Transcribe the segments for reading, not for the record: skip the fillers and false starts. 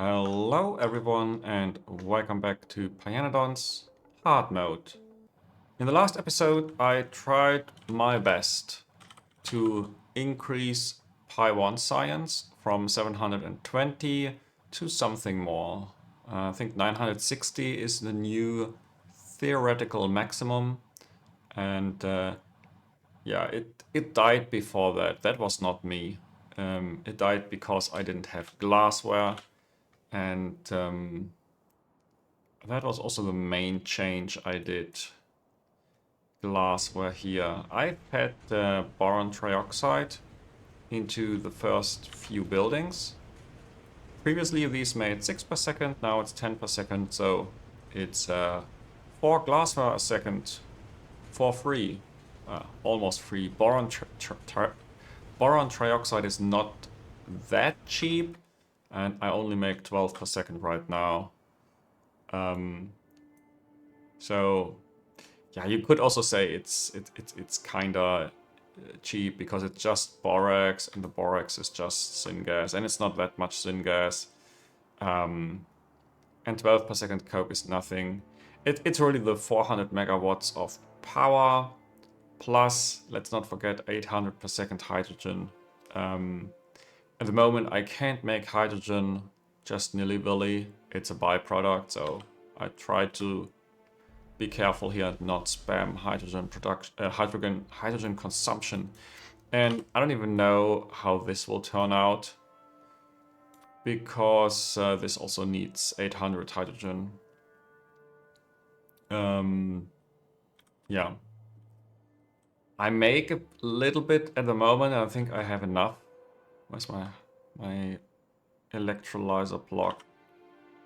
Hello everyone and welcome back to Pyanodons hard mode. In the last episode I tried my best to increase Pi 1 science from 720 to something more. I think 960 is the new theoretical maximum, and yeah, it died before that. That was not me. It died because I didn't have glassware, and that was also the main change I did. Glassware here. I had boron trioxide into the first few buildings. Previously these made 6 per second, now it's 10 per second, so it's 4 glassware a second for free. Almost free. Boron trioxide is not that cheap, and I only make 12 per second right now. So yeah, you could also say it's kind of cheap because it's just borax, and the borax is just syngas, and it's not that much syngas. And 12 per second coke is nothing. It's really the 400 megawatts of power plus, let's not forget, 800 per second hydrogen. At the moment, I can't make hydrogen just nilly-willy. It's a byproduct, so I try to be careful here and not spam hydrogen production, hydrogen consumption. And I don't even know how this will turn out, because this also needs 800 hydrogen. Yeah. I make a little bit at the moment, and I think I have enough. Where's my electrolyzer block?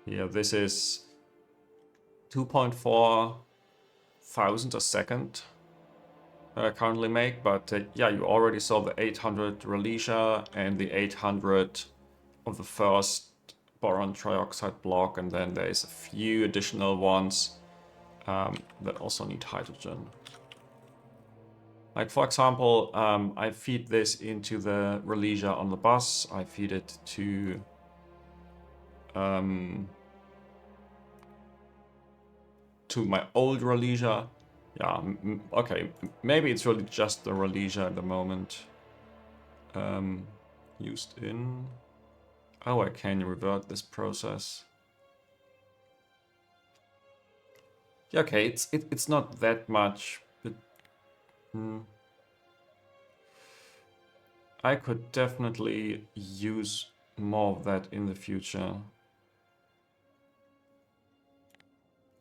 Here, this is 2.4 thousand a second I currently make, but yeah, you already saw the 800 Relesia and the 800 of the first boron trioxide block, and then there's a few additional ones that also need hydrogen. Like, for example, I feed this into the Relesia on the bus. I feed it to my old Relesia. Yeah, okay, maybe it's really just the Relesia at the moment. Used in... Oh, I can revert this process. Yeah, okay, it's not that much, but I could definitely use more of that in the future.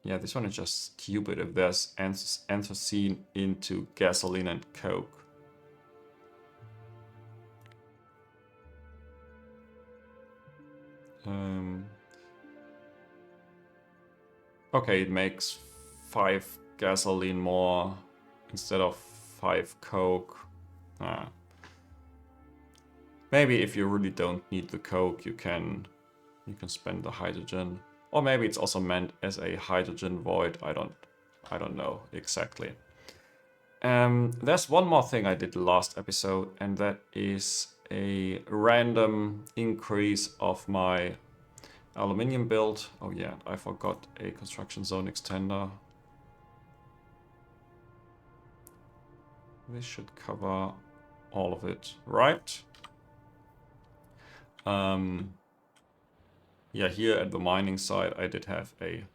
Yeah, this one is just stupid if there's anthracene into gasoline and coke. Okay, it makes 5 gasoline more instead of 5 coke. Maybe if you really don't need the coke, you can spend the hydrogen. Or maybe it's also meant as a hydrogen void. I don't know exactly. There's one more thing I did last episode, and that is a random increase of my aluminium build. Oh yeah, I forgot a construction zone extender. This should cover all of it, right? Yeah, here at the mining site I did have a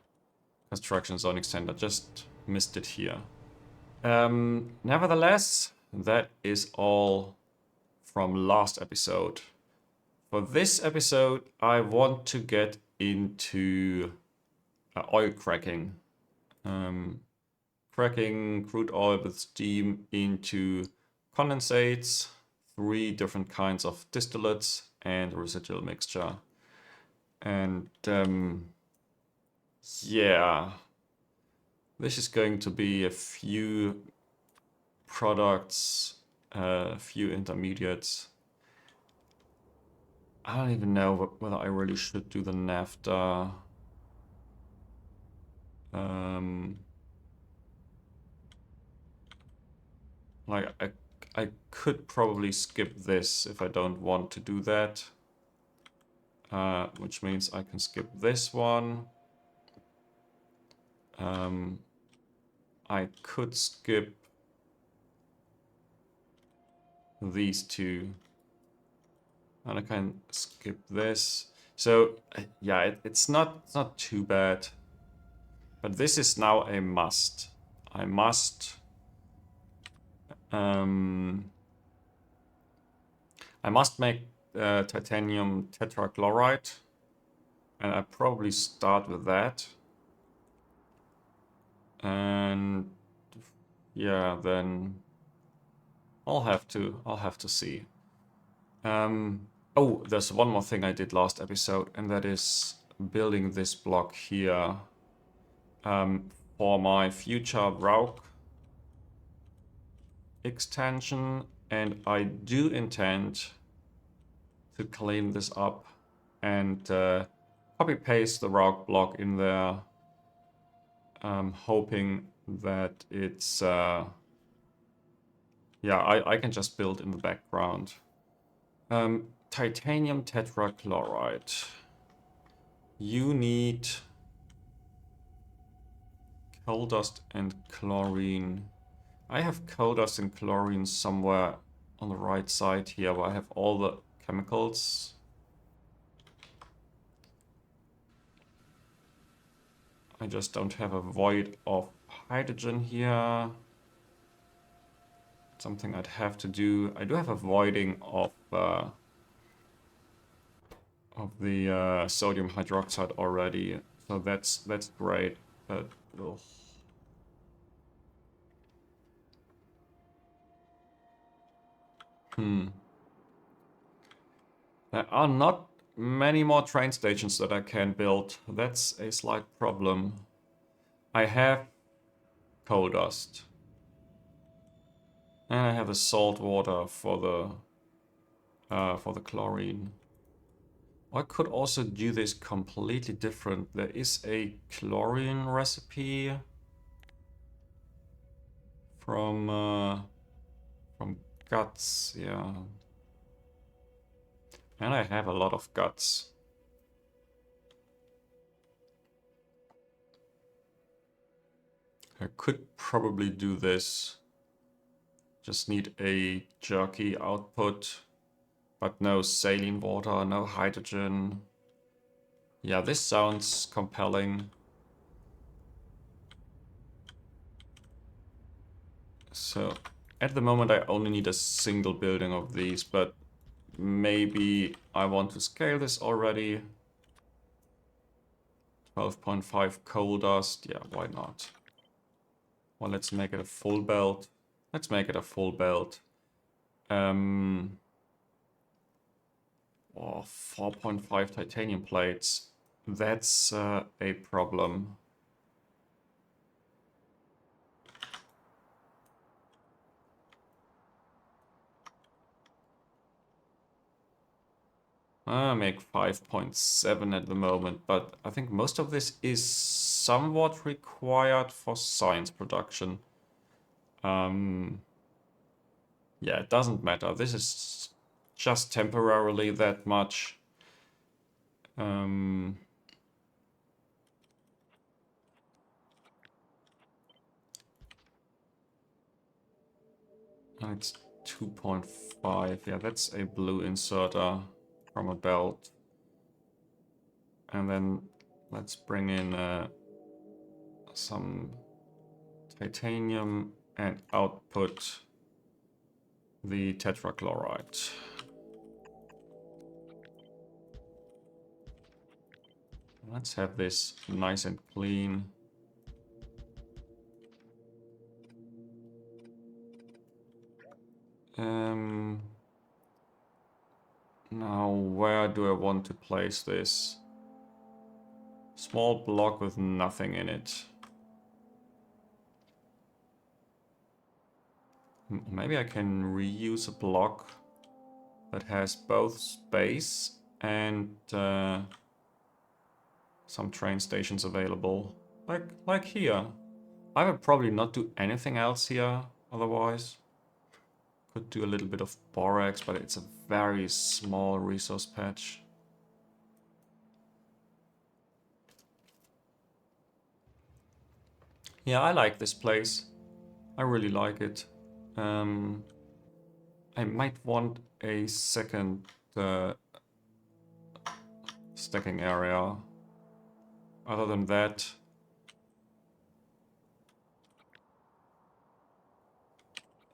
construction zone extender, just missed it here. Nevertheless, that is all from last episode. For this episode, I want to get into oil cracking. Cracking crude oil with steam into condensates, 3 different kinds of distillates, and residual mixture. And yeah, this is going to be a few products, a few intermediates. I don't even know whether I really should do the naphtha. Like, I could probably skip this if I don't want to do that. which means I can skip this one. I could skip these two. And I can skip this. So yeah, it's not too bad. But this is now a must. I must make titanium tetrachloride, and I probably start with that. And yeah, then I'll have to see. Oh, there's one more thing I did last episode, and that is building this block here for my future Rauk extension, and I do intend to clean this up and copy paste the Rauk block in there, hoping that it's yeah, I can just build in the background. Titanium tetrachloride. You need coal dust and chlorine. I have coal dust and chlorine somewhere on the right side here where I have all the chemicals. I just don't have a void of hydrogen here. Something I'd have to do. I do have a voiding of the sodium hydroxide already, so that's great. But ugh. There are not many more train stations that I can build. That's a slight problem. I have coal dust. And I have a salt water for the chlorine. I could also do this completely different. There is a chlorine recipe from guts, yeah. And I have a lot of guts. I could probably do this. Just need a jerky output, but no saline water, no hydrogen. Yeah, this sounds compelling. So at the moment I only need a single building of these, but maybe I want to scale this already. 12.5 coal dust, yeah, why not? Well, let's make it a full belt. Let's make it a full belt. Oh, 4.5 titanium plates. That's a problem. I make 5.7 at the moment, but I think most of this is somewhat required for science production. Yeah, it doesn't matter. This is just temporarily that much. It's 2.5. Yeah, that's a blue inserter from a belt. And then let's bring in some titanium and output the tetrachloride. Let's have this nice and clean. Now, where do I want to place this? Small block with nothing in it. Maybe I can reuse a block that has both space and some train stations available. Like here. I would probably not do anything else here otherwise. Could do a little bit of borax, but it's a very small resource patch. Yeah, I like this place. I really like it. I might want a second stacking area. Other than that,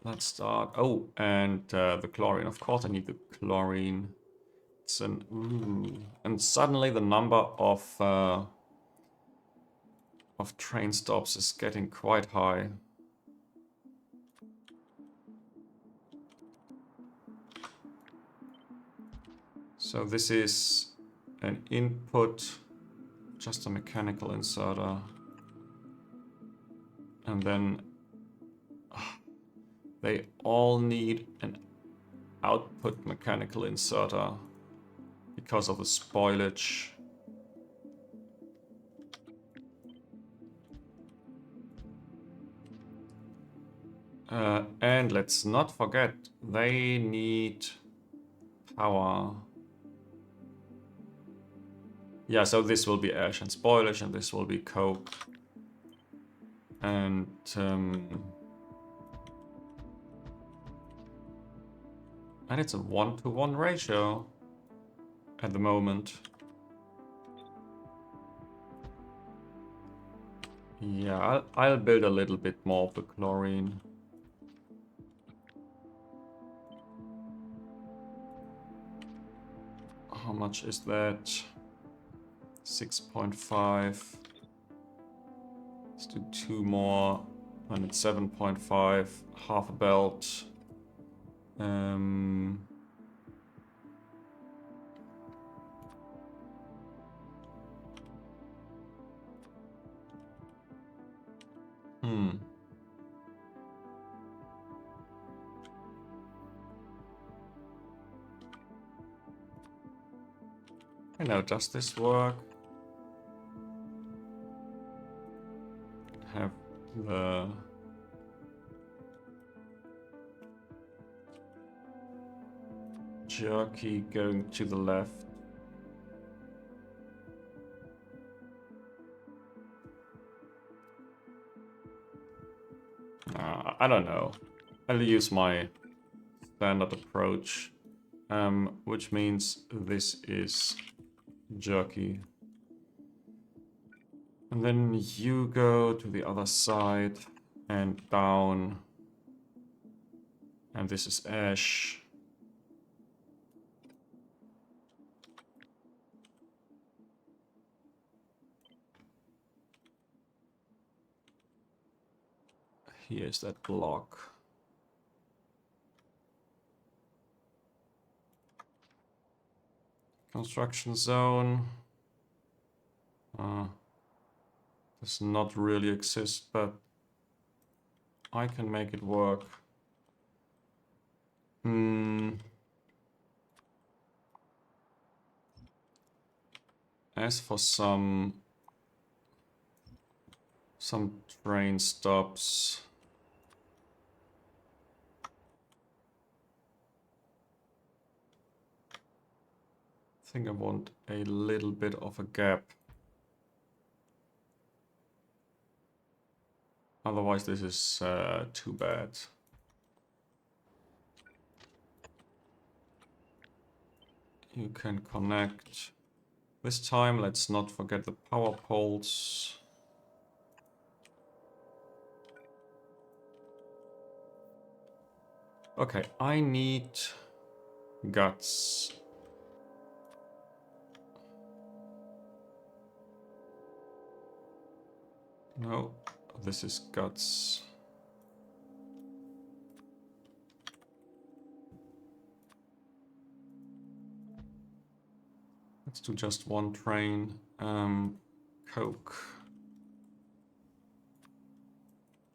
let's start. Oh, and the chlorine. Of course, I need the chlorine. It's an ooh, and suddenly the number of train stops is getting quite high. So this is an input, just a mechanical inserter, and then they all need an output mechanical inserter because of the spoilage. And let's not forget, they need power. Yeah, so this will be ash and spoilage, and this will be coke. And it's a 1-to-1 ratio at the moment. Yeah, I'll build a little bit more of the chlorine. How much is that? 6.5. Let's do 2 more. And it's 7.5. Half a belt. I know, does this work? Have the jerky going to the left. I don't know. I'll use my standard approach, which means this is jerky. And then you go to the other side and down. And this is ash. Here's that block. Construction zone. Does not really exist, but I can make it work. As for some train stops. I think I want a little bit of a gap. Otherwise, this is too bad. You can connect. This time, let's not forget the power poles. Okay, I need guts. No, this is guts. Let's do just one train. Coke.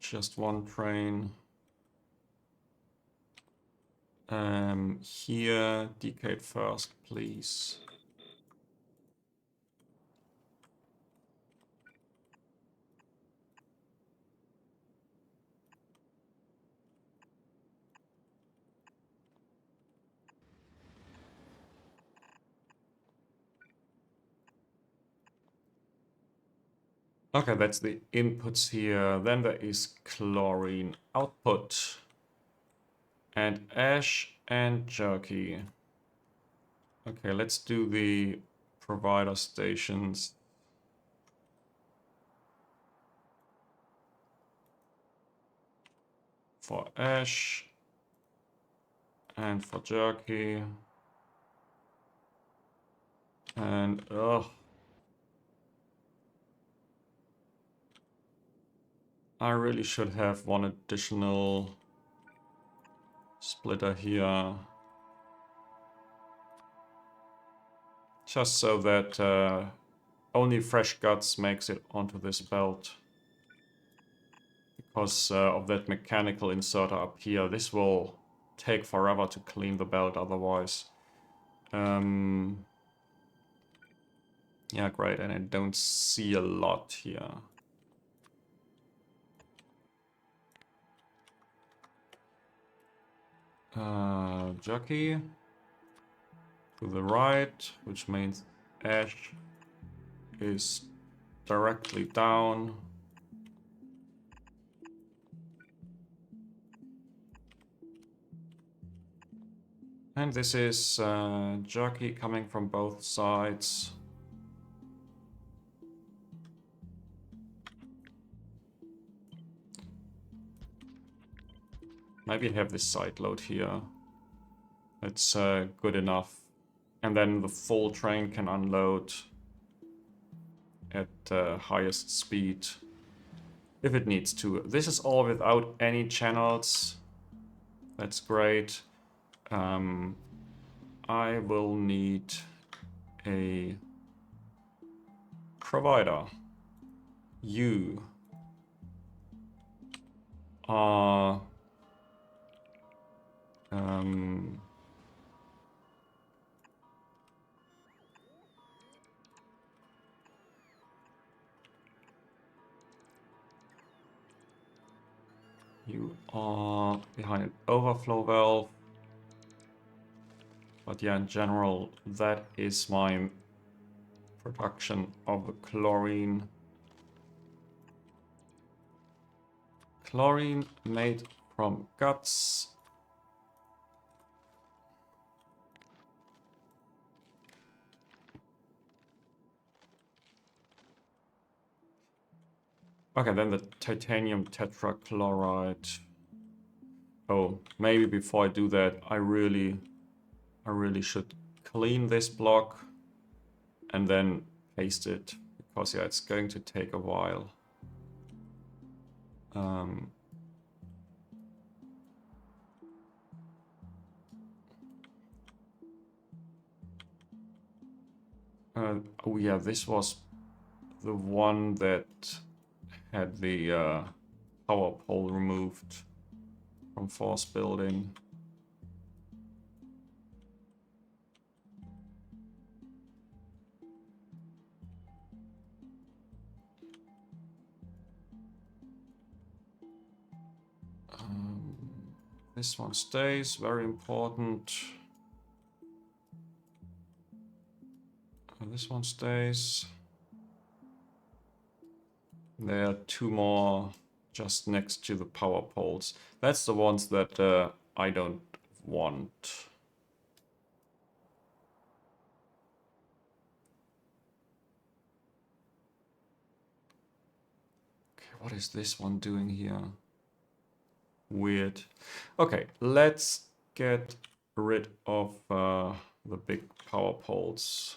Just one train. Here, decade first, please. Okay, that's the inputs here. Then there is chlorine output. And ash and jerky. Okay, let's do the provider stations. For ash and for jerky. And I really should have one additional splitter here. Just so that only fresh guts makes it onto this belt. Because of that mechanical inserter up here. This will take forever to clean the belt otherwise. Yeah, great, and I don't see a lot here. Jockey to the right, which means ash is directly down. And this is jockey coming from both sides. Maybe have this side load here. It's good enough. And then the full train can unload at highest speed if it needs to. This is all without any channels. That's great. I will need a provider. You are you are behind an overflow valve. But yeah, in general, that is my production of the chlorine. Chlorine made from guts. Okay, then the titanium tetrachloride. Oh, maybe before I do that, I really should clean this block and then paste it, because yeah, it's going to take a while. Oh yeah, this was the one that had the power pole removed from force building. This one stays, very important. This one stays. There are two more just next to the power poles. That's the ones that I don't want. Okay, what is this one doing here? Weird. Okay, let's get rid of the big power poles.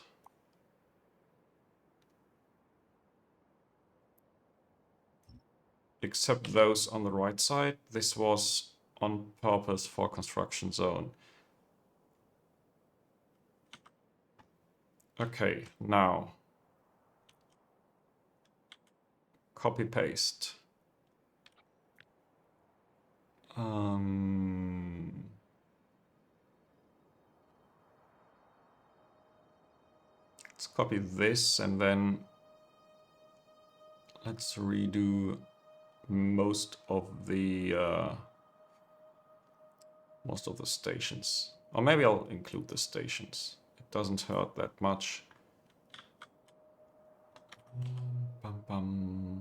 Except those on the right side. This was on purpose for construction zone. Okay, now copy paste. Let's copy this and then let's redo most of the stations. Or maybe I'll include the stations. It doesn't hurt that much. Bum, bum.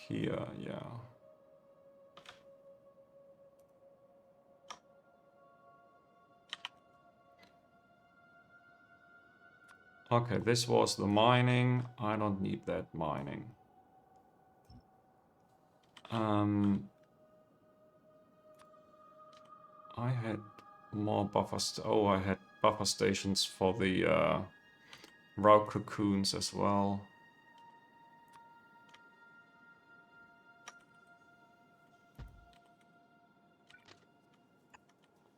here, yeah. Okay, this was the mining. I don't need that mining. I had more buffers. Oh, I had buffer stations for the raw cocoons as well.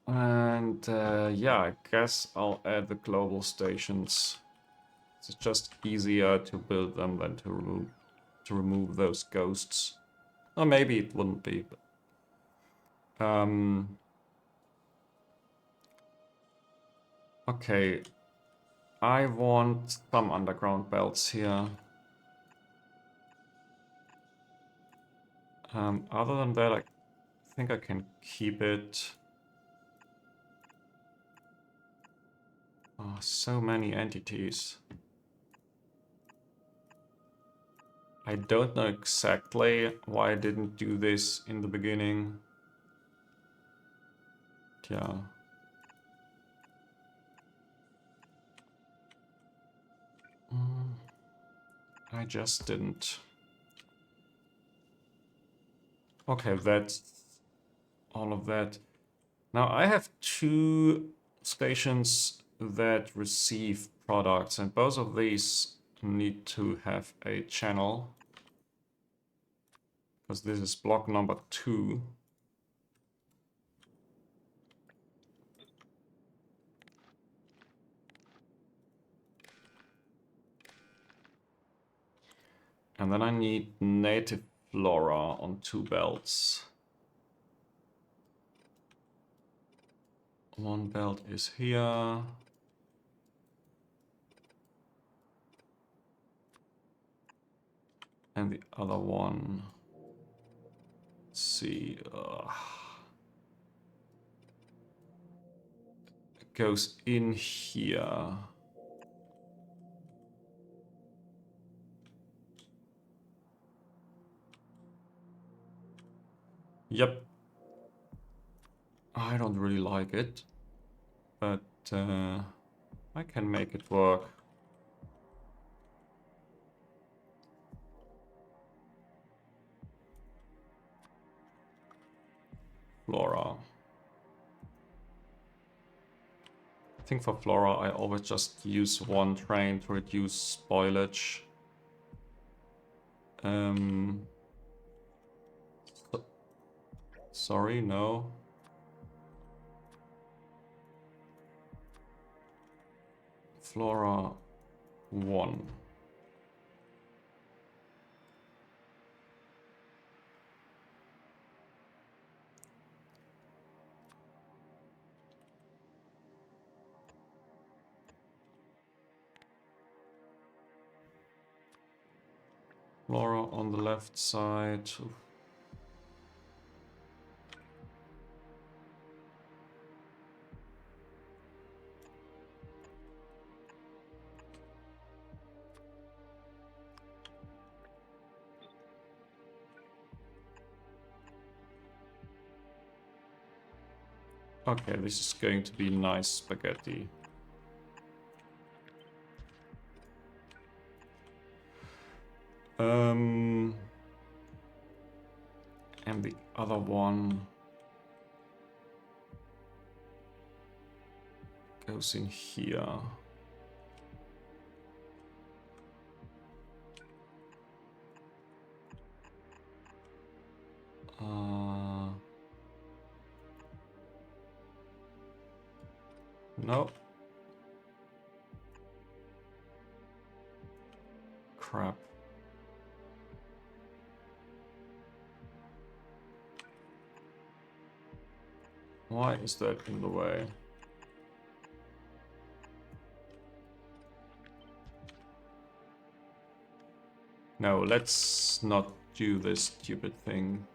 And yeah, I guess I'll add the global stations. It's just easier to build them than to remove those ghosts. Or maybe it wouldn't be. But, okay, I want some underground belts here. Other than that, I think I can keep it. Oh, so many entities. I don't know exactly why I didn't do this in the beginning. Yeah. I just didn't. Okay, that's all of that. Now I have two stations that receive products, and both of these need to have a channel. Because this is block number 2. And then I need native flora on 2 belts. One belt is here. And the other one, let's see, it goes in here. Yep. I don't really like it, but I can make it work. Flora. I think for Flora I always just use one train to reduce spoilage. Sorry, no. Flora 1. Flora on the left side. Okay, this is going to be nice spaghetti. And the other one goes in here. No. Crap. Why is that in the way? No, let's not do this stupid thing.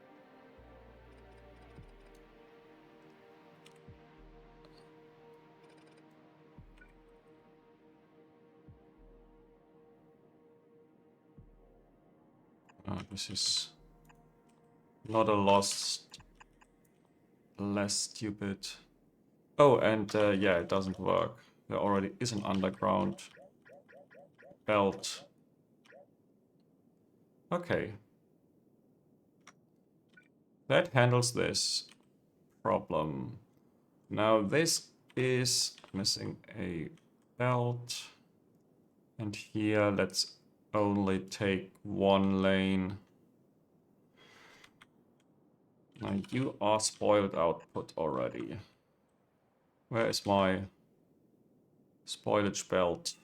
This is not a lost, less stupid. Oh, and yeah, it doesn't work. There already is an underground belt. Okay. That handles this problem. Now this is missing a belt. And here, let's only take one lane. Now you are spoiled output already. Where is my spoilage belt?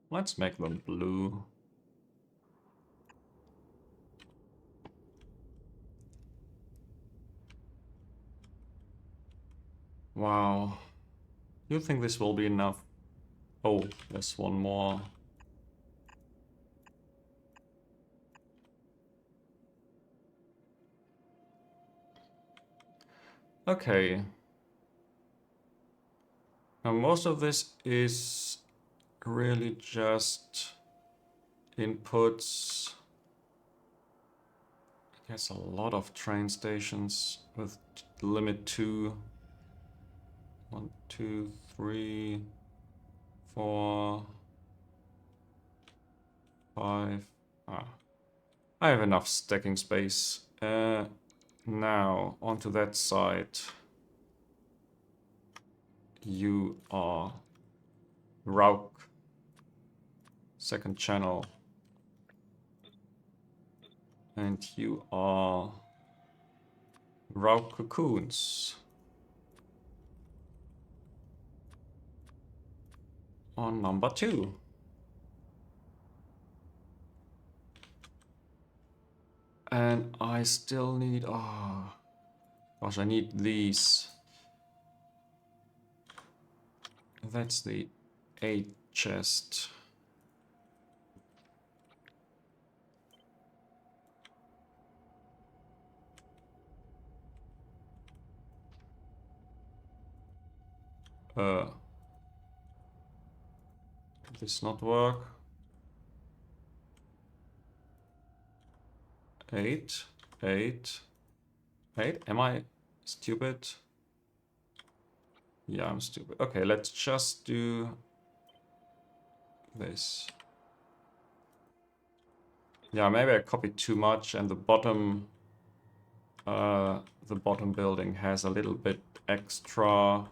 Let's make them blue. Wow. You think this will be enough? Oh, there's one more. Okay. Now most of this is really just inputs. I guess a lot of train stations with limit 2. 1, 2, 3, 4, 5. Ah, I have enough stacking space. Now, onto that side. You are Rauk. Second channel. And you are Rauk Cocoons. On number 2. And I still need... Oh, gosh, I need these. That's the 8 chest. Did this not work? 8, 8, 8. Am I stupid? Yeah, I'm stupid. Okay, let's just do this. Yeah, maybe I copied too much, and the bottom building has a little bit extra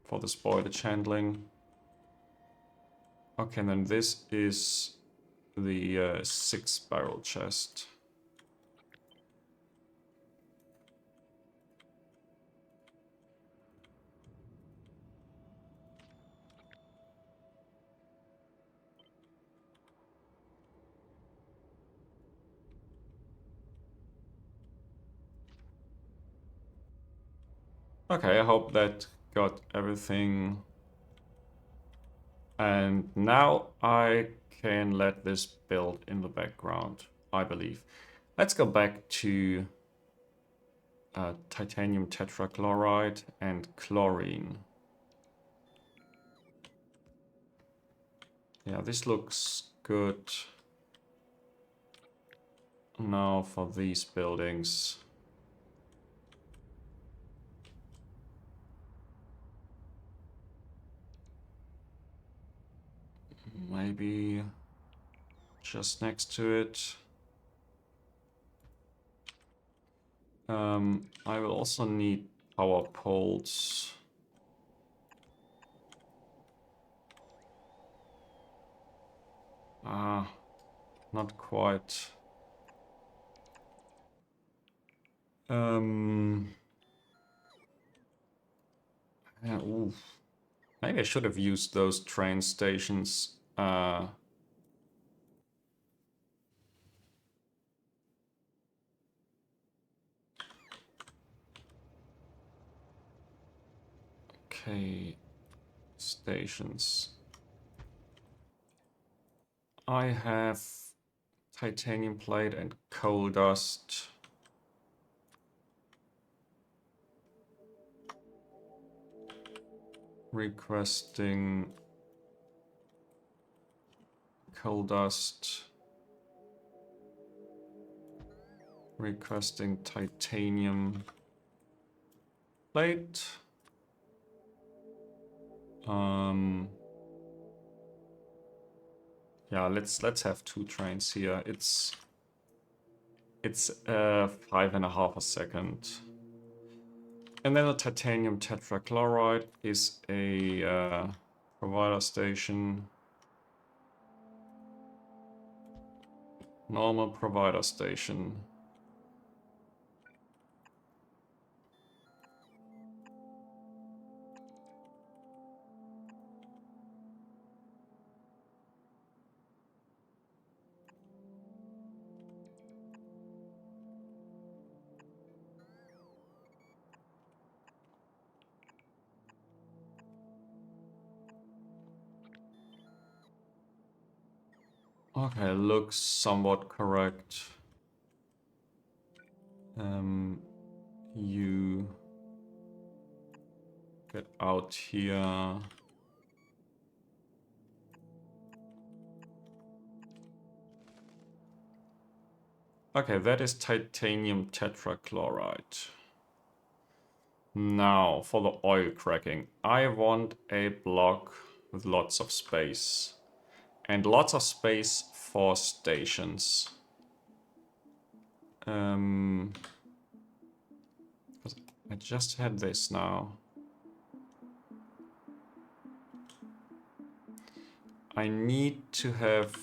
for the spoilage handling. Okay, and then this is the 6-barrel chest. Okay, I hope that got everything. And now I can let this build in the background, I believe. Let's go back to titanium tetrachloride and chlorine. Yeah, this looks good. Now for these buildings. Maybe just next to it. I will also need power poles. Ah, not quite. Yeah, ooh. Maybe I should have used those train stations. Okay, stations. I have titanium plate and coal dust. Requesting coal dust. Requesting titanium plate. Yeah, let's have 2 trains here. It's 5.5 a second. And then the titanium tetrachloride is a provider station. Normal provider station. Okay, looks somewhat correct. You get out here. Okay, that is titanium tetrachloride. Now, for the oil cracking, I want a block with lots of space. And lots of space for stations. I just had this now. I need to have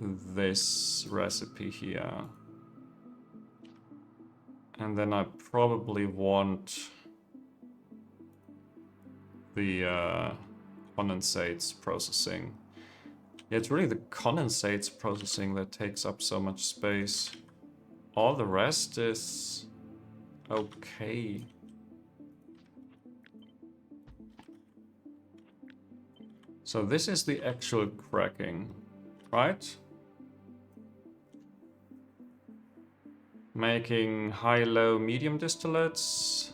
this recipe here. And then I probably want the condensates processing. Yeah, it's really the condensates processing that takes up so much space. All the rest is okay. So this is the actual cracking, right? Making high, low, medium distillates.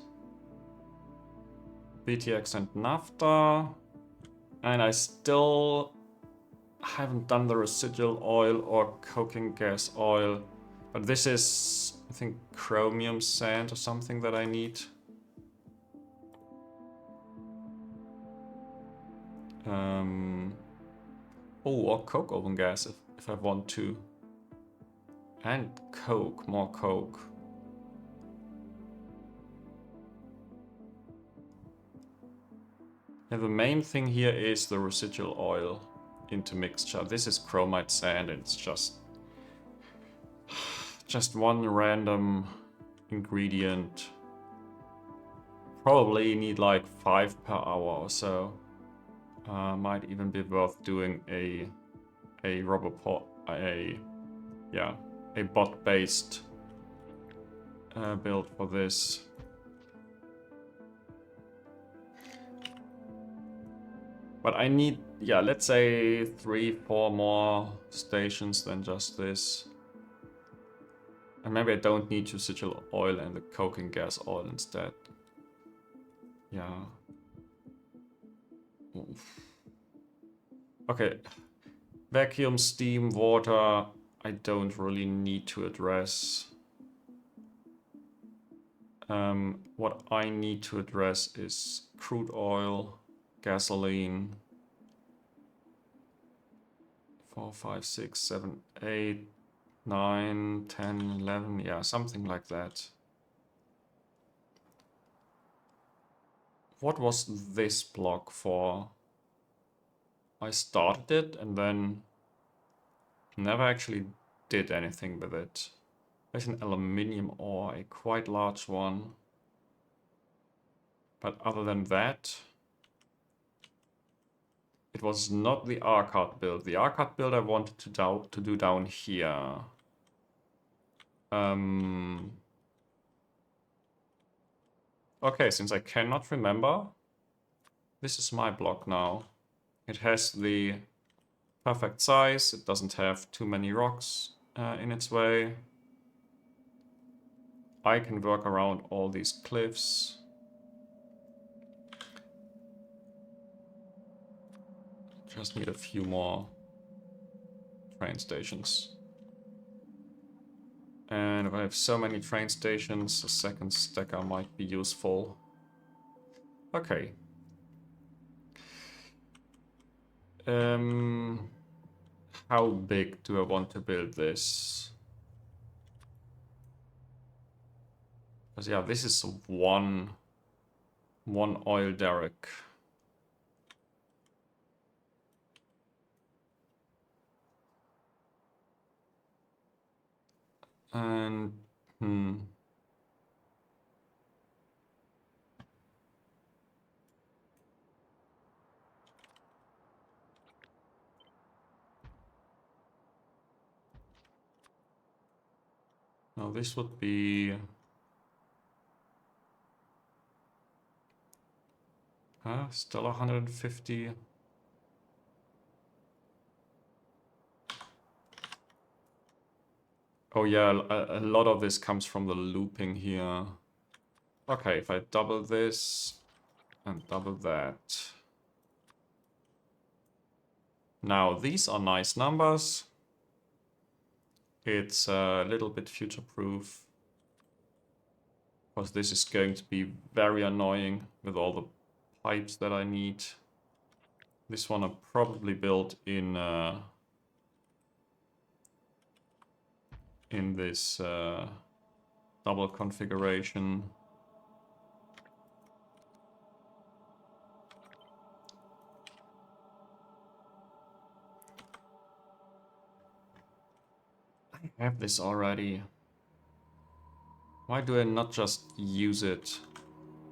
BTX and naphtha. And I still haven't done the residual oil or coking gas oil. But this is, I think, chromium sand or something that I need. Oh, or coke oven gas if I want to. And coke, more coke. Yeah, the main thing here is the residual oil into mixture. This is chromite sand and it's just one random ingredient. Probably need like 5 per hour or so. Might even be worth doing a rubber pot, a bot-based build for this. But I need, yeah, let's say 3-4 more stations than just this. And maybe I don't need residual oil and the coking gas oil instead. Yeah. Oof. Okay. Vacuum, steam, water, I don't really need to address. What I need to address is crude oil, gasoline. 4, 5, 6, 7, 8, 9, 10, 11, yeah, something like that. What was this block for? I started it and then never actually did anything with it. There's an aluminium ore, a quite large one. But other than that, it was not the arcade build. The arcade build I wanted to do down here. Okay, since I cannot remember, this is my block now. It has the perfect size. It doesn't have too many rocks in its way. I can work around all these cliffs. Just need a few more train stations. And if I have so many train stations, a second stacker might be useful. Okay. How big do I want to build this? Because yeah, this is one oil derrick. And now this would be still 150. Oh yeah, a lot of this comes from the looping here. Okay, if I double this and double that. Now these are nice numbers. It's a little bit future-proof. Because this is going to be very annoying with all the pipes that I need. This one I probably built in this double configuration. I have this already. Why do I not just use it?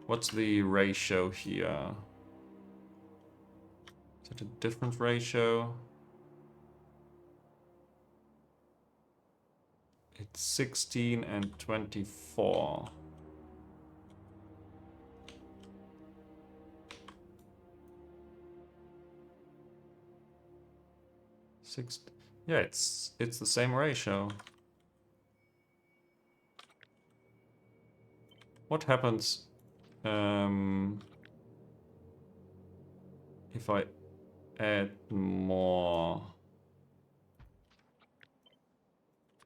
What's the ratio here? Is it a different ratio? It's 16 and 24. Yeah, it's the same ratio. What happens if I add more?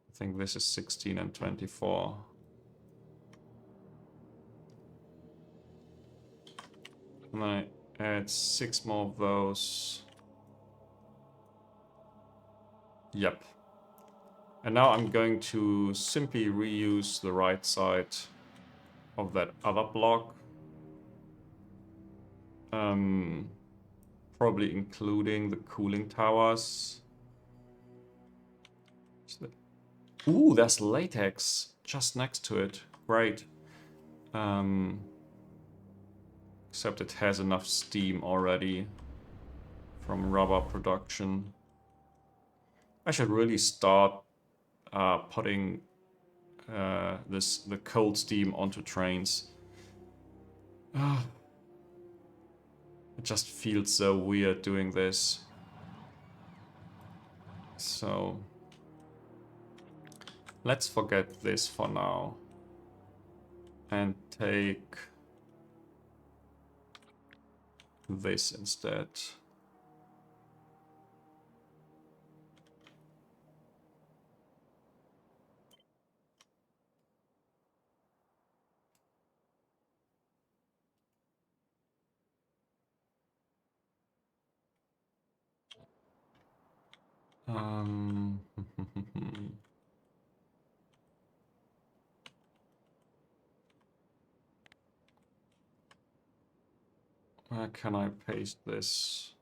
I think this is 16 and 24. And I add 6 more of those. Yep. And now I'm going to simply reuse the right side of that other block. Probably including the cooling towers. Ooh, there's latex just next to it. Great. Except it has enough steam already from rubber production. I should really start putting the cold steam onto trains. It just feels so weird doing this. So let's forget this for now and take this instead. Where can I paste this?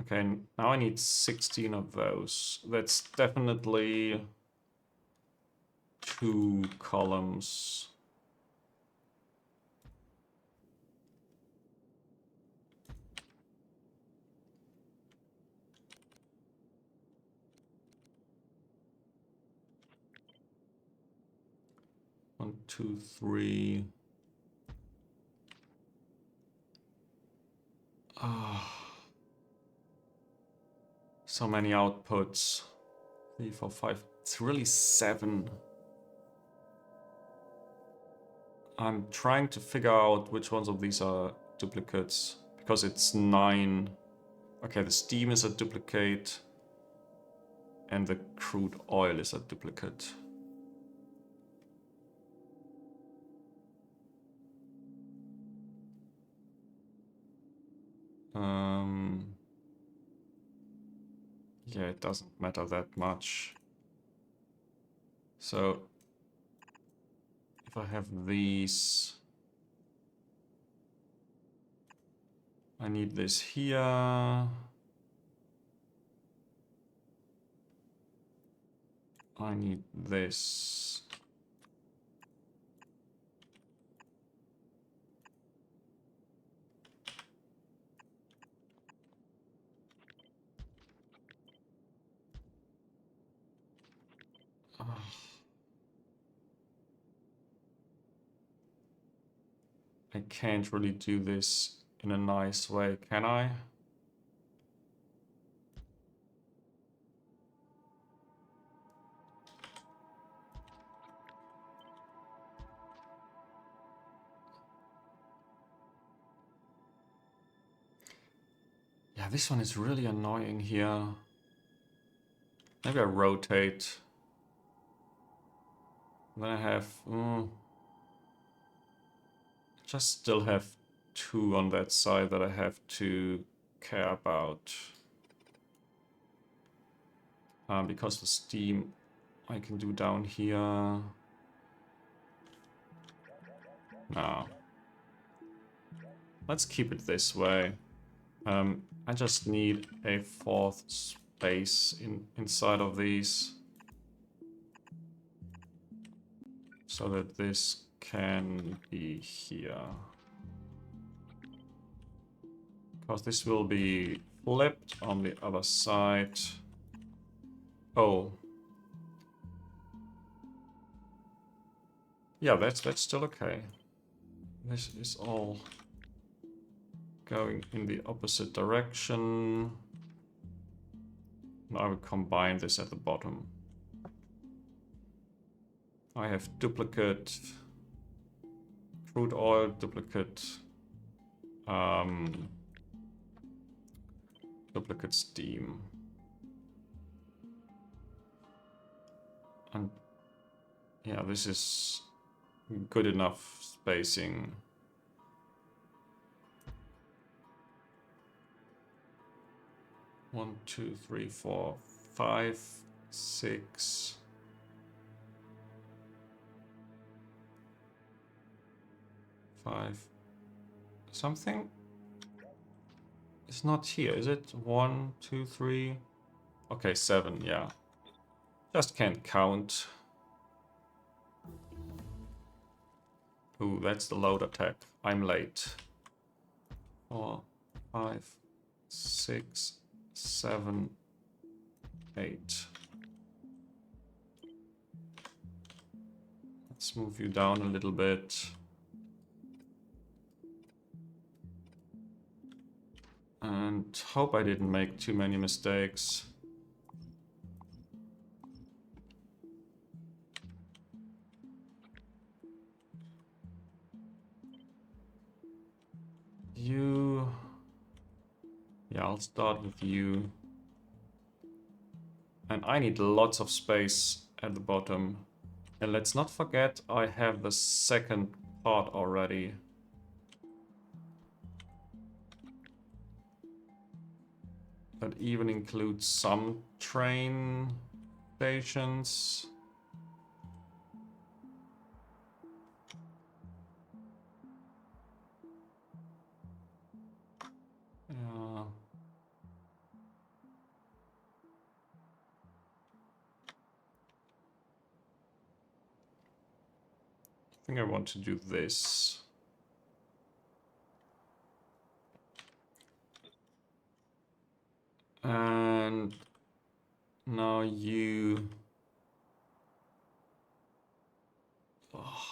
Okay, now I need 16 of those. That's definitely 2 columns. One, two, three. So many outputs. 3, 4, 5. It's really 7. I'm trying to figure out which ones of these are duplicates. Because it's 9. Okay, the steam is a duplicate. And the crude oil is a duplicate. Yeah, it doesn't matter that much. So if I have these, I need this here. I need this. I can't really do this in a nice way, can I? Yeah, this one is really annoying here. Maybe I rotate. Then I have... just still have 2 on that side that I have to care about. Because the steam I can do down here. No. Let's keep it this way. I just need a 4th space inside of these. So that this can be here. Because this will be flipped on the other side. Oh. Yeah, that's still okay. This is all going in the opposite direction. Now I will combine this at the bottom. I have duplicate crude oil, duplicate duplicate steam. And yeah, this is good enough spacing. One, 2, 3, 4, 5, 6. Five. Something is not here, is it? 1, 2, 3. Okay, 7, yeah. Just can't count. Ooh, that's the load attack. I'm late. 4, 5, 6, 7, 8. Let's move you down a little bit. And hope I didn't make too many mistakes. You... Yeah, I'll start with you. And I need lots of space at the bottom. And let's not forget, I have the second part already. That even includes some train stations. Yeah. I think I want to do this. And now you... Oh.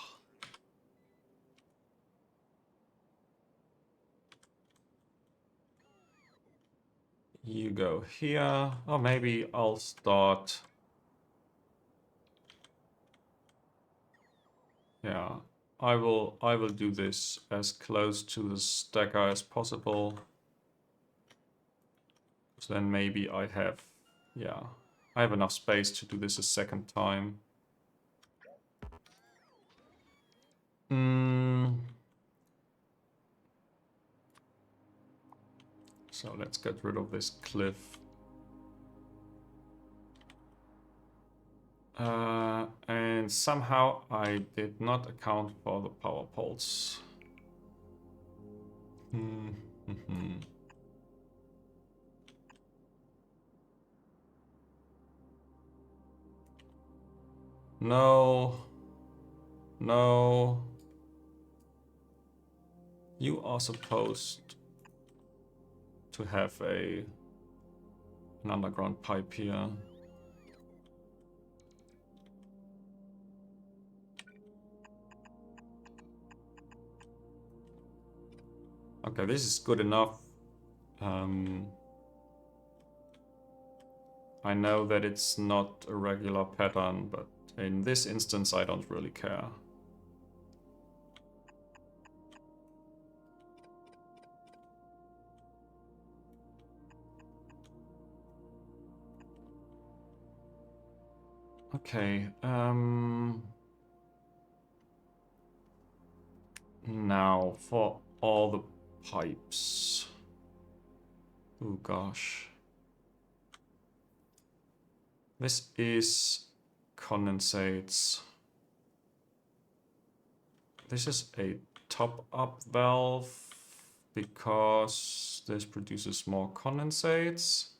You go here. Or maybe I'll start... Yeah, I will do this as close to the stacker as possible. So then maybe I have... Yeah, I have enough space to do this a second time. So let's get rid of this cliff. And somehow I did not account for the power poles. No. No. You are supposed to have an underground pipe here. Okay, this is good enough. I know that it's not a regular pattern, but in this instance I don't really care. Okay, now for all the pipes. Oh gosh. This is condensates. This is a top-up valve because this produces more condensates.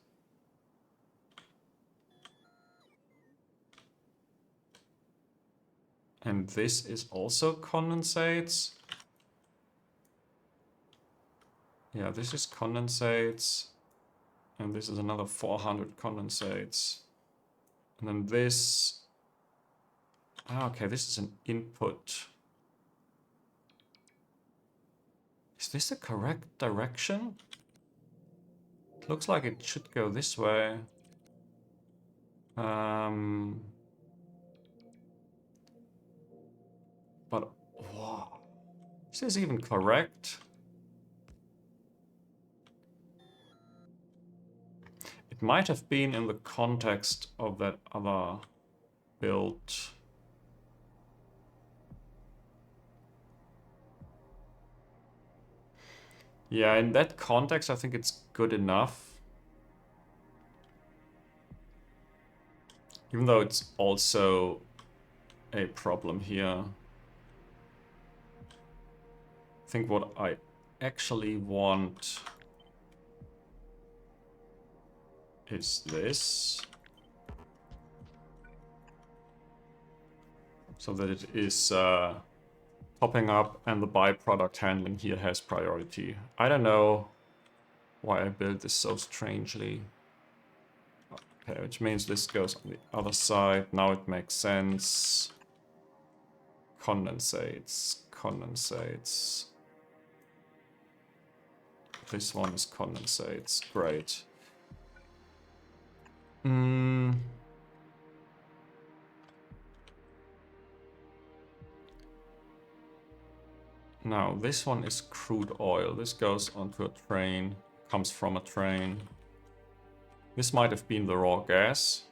And this is also condensates. Yeah, this is condensates. And this is another 400 condensates. And then this... Ah, okay, this is an input. Is this the correct direction? It looks like it should go this way. But, wow. Is this even correct? It might have been in the context of that other build. Yeah, in that context, I think it's good enough. Even though it's also a problem here. I think what I actually want is this. So that it is popping up and the byproduct handling here has priority. I don't know why I built this so strangely. Okay, which means this goes on the other side. Now it makes sense. Condensates, condensates. This one is condensates. Great. Now, this one is crude oil. This goes onto a train, comes from a train. This might have been the raw gas.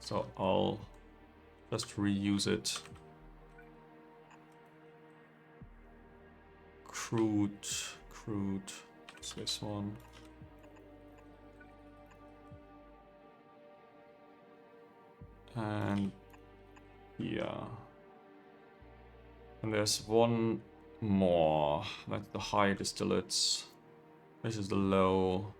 So I'll just reuse it. Crude, it's this one. And yeah. And there's one more. That's the high distillates. This is the low.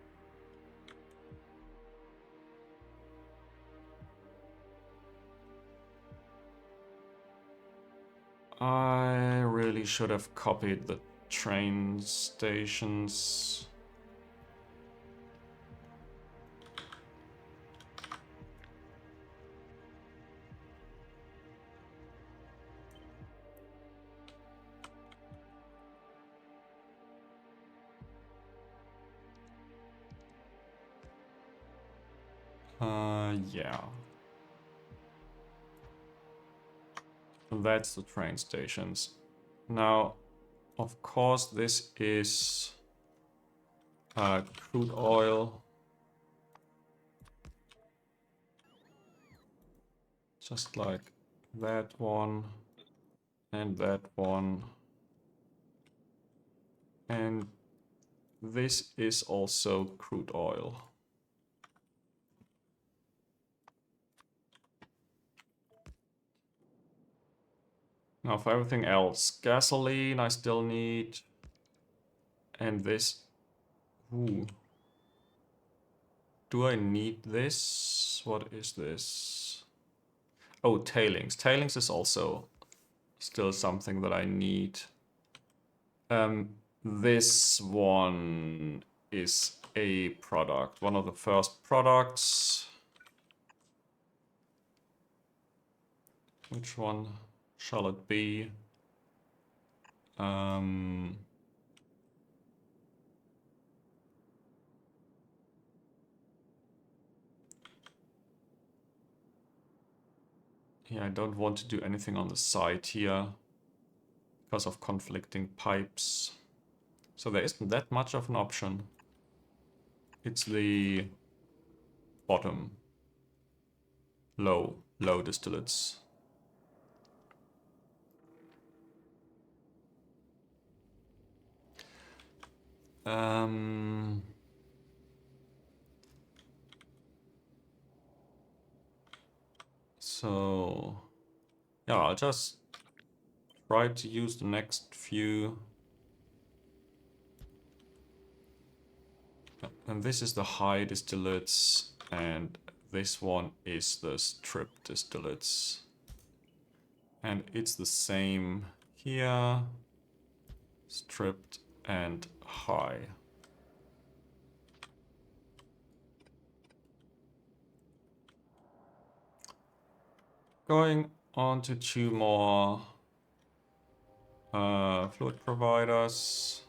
I really should have copied the train stations. Yeah. That's the train stations. Now, of course, this is crude oil. Just like that one and that one. And this is also crude oil. Now for everything else, gasoline I still need. And this. Ooh. Do I need this? What is this? Oh, tailings. Tailings is also still something that I need. This one is a product. One of the first products. Which one shall it be? Yeah, I don't want to do anything on the side here because of conflicting pipes. So there isn't that much of an option. It's the bottom. Low distillates. So yeah, I'll just try to use the next few. And this is the high distillates, and this one is the strip distillates. And it's the same here, stripped and high. Going on to two more fluid providers.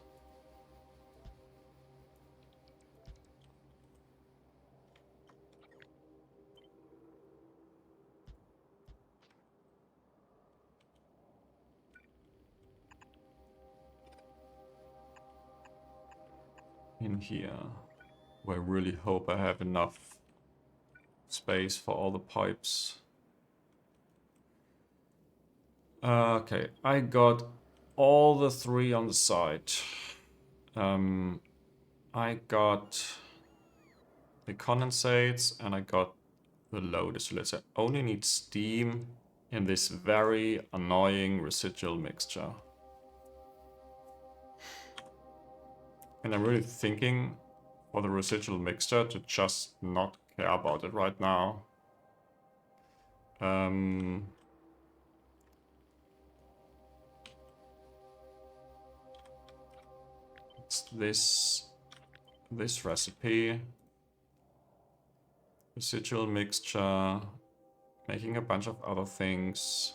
In here. I really hope I have enough space for all the pipes. Okay, I got all the three on the side. I got the condensates and I got the low distillates. I only need steam in this very annoying residual mixture. And I'm really thinking for the residual mixture to just not care about it right now. It's this recipe. Residual mixture. Making a bunch of other things.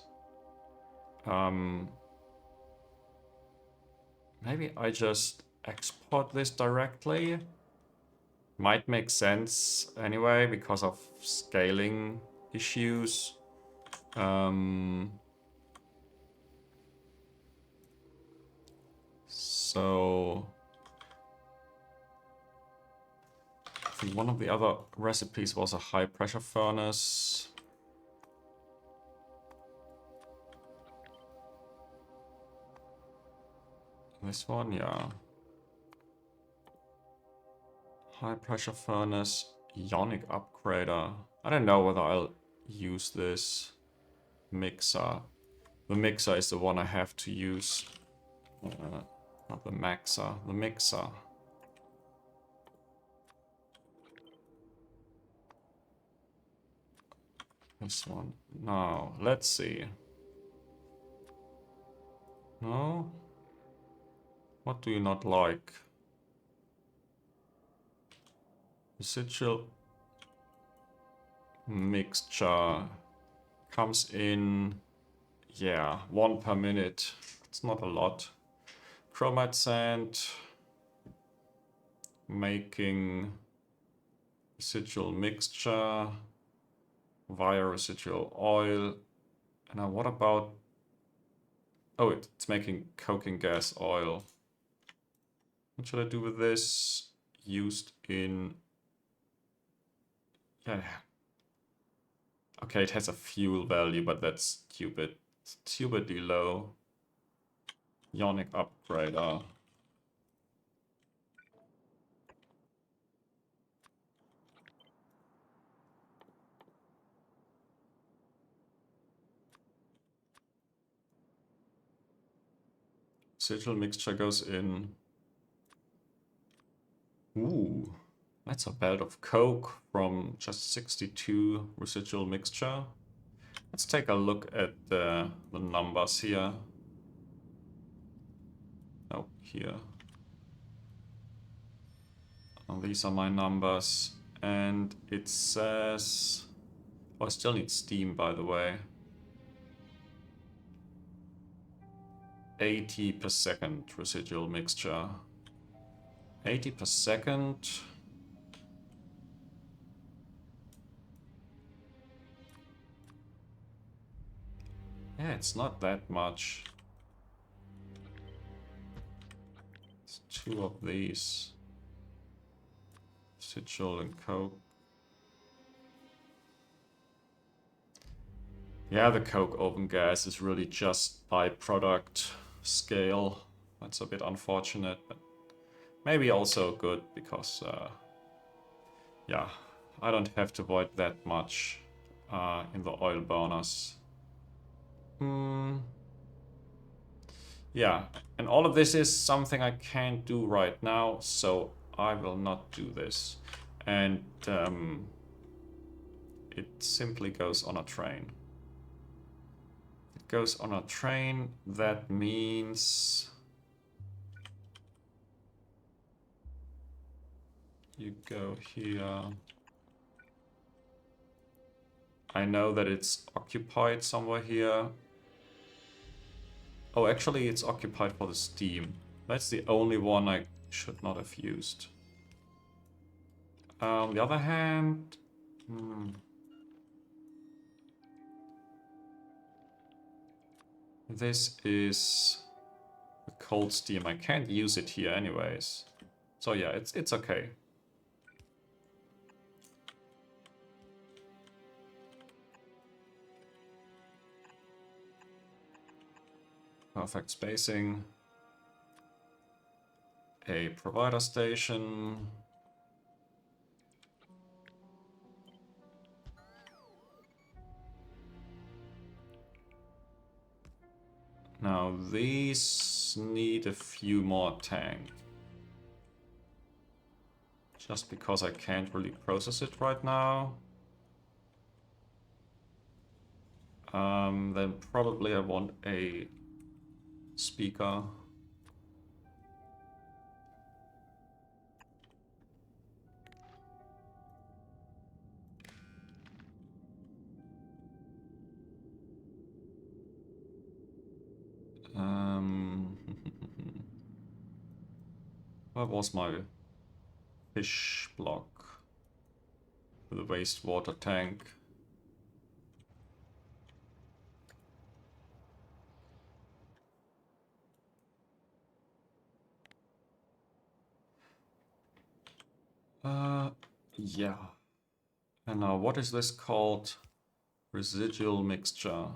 Maybe I just export this directly. Might make sense anyway because of scaling issues. So I think one of the other recipes was a high pressure furnace. This one, yeah. High pressure furnace, ionic upgrader. I don't know whether I'll use this mixer. The mixer is the one I have to use. Not the maxer, the mixer. This one. Now, let's see. No? What do you not like? Residual mixture comes in, yeah, 1 per minute. It's not a lot. Chromite sand, making residual mixture via residual oil. And now what about... Oh, it's making coking gas oil. What should I do with this? Used in... Yeah. Okay, it has a fuel value, but that's stupid. Stupidly low. Ionic upgrader. Residual mixture goes in. Ooh, that's a belt of coke from just 62 residual mixture. Let's take a look at the numbers here. Oh, here. Oh, these are my numbers. And it says... Oh, I still need steam, by the way. 80 per second residual mixture. 80 per second. Yeah, it's not that much. It's 2 of these. Residual and coke. Yeah, the coke open gas is really just byproduct scale. That's a bit unfortunate, but maybe also good because, yeah, I don't have to void that much in the oil burners. Yeah, and all of this is something I can't do right now, so I will not do this. And it simply goes on a train. It goes on a train, that means you go here. I know that it's occupied somewhere here. Oh, actually it's occupied for the steam. That's the only one I should not have used. On the other hand... This is a cold steam. I can't use it here anyways. So yeah, it's okay. Perfect spacing. A provider station. Now these need a few more tank. Just because I can't really process it right now. Then probably I want a speaker. Where was my fish block? The wastewater tank. Yeah. And now what is this called? Residual mixture.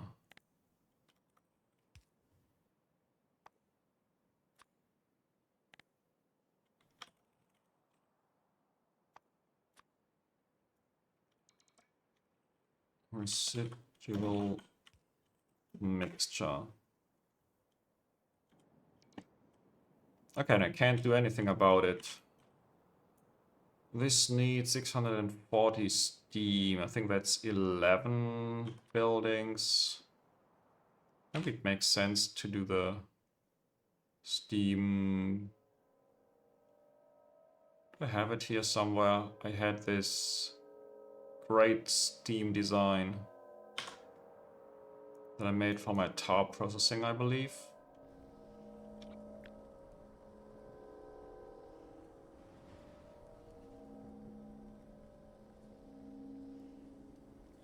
Residual mixture. Okay, and I can't do anything about it. This needs 640 steam. I think that's 11 buildings. Maybe it makes sense to do the steam. I have it here somewhere. I had this great steam design that I made for my tar processing, I believe.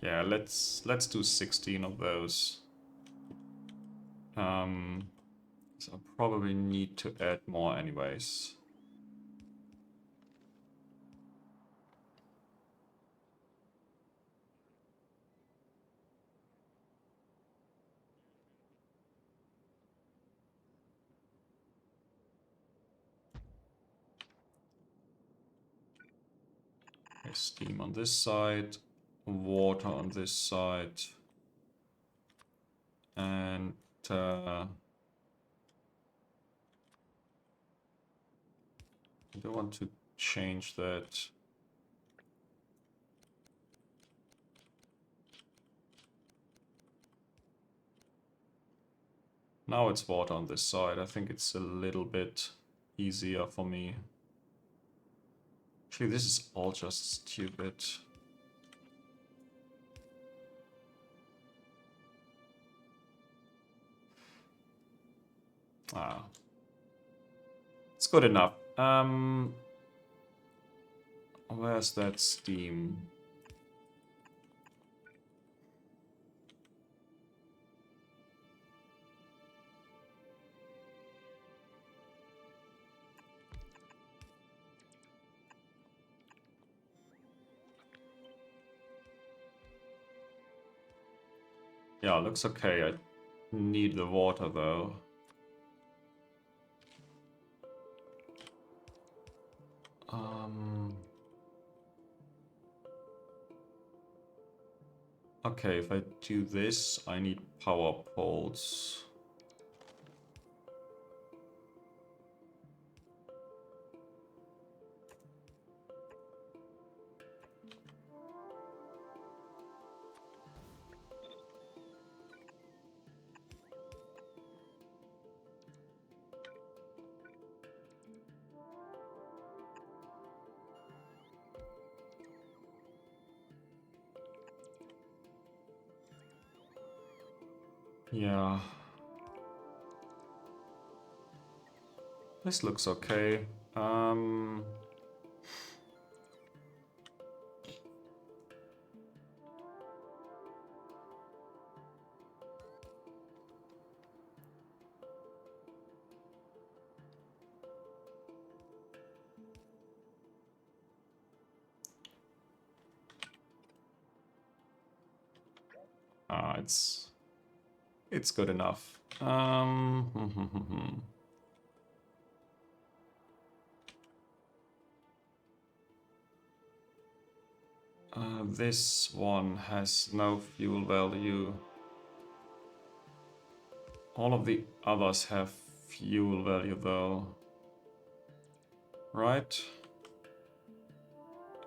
Yeah, let's do 16 of those. So I probably need to add more anyways. Okay, steam on this side, water on this side, and I don't want to change that. Now it's water on this side. I think it's a little bit easier for me. Actually, this is all just stupid. Ah. It's good enough. Where's that steam? Yeah, looks okay. I need the water though. Okay, if I do this, I need power poles. Yeah. This looks okay. It's good enough. This one has no fuel value. All of the others have fuel value though. Right?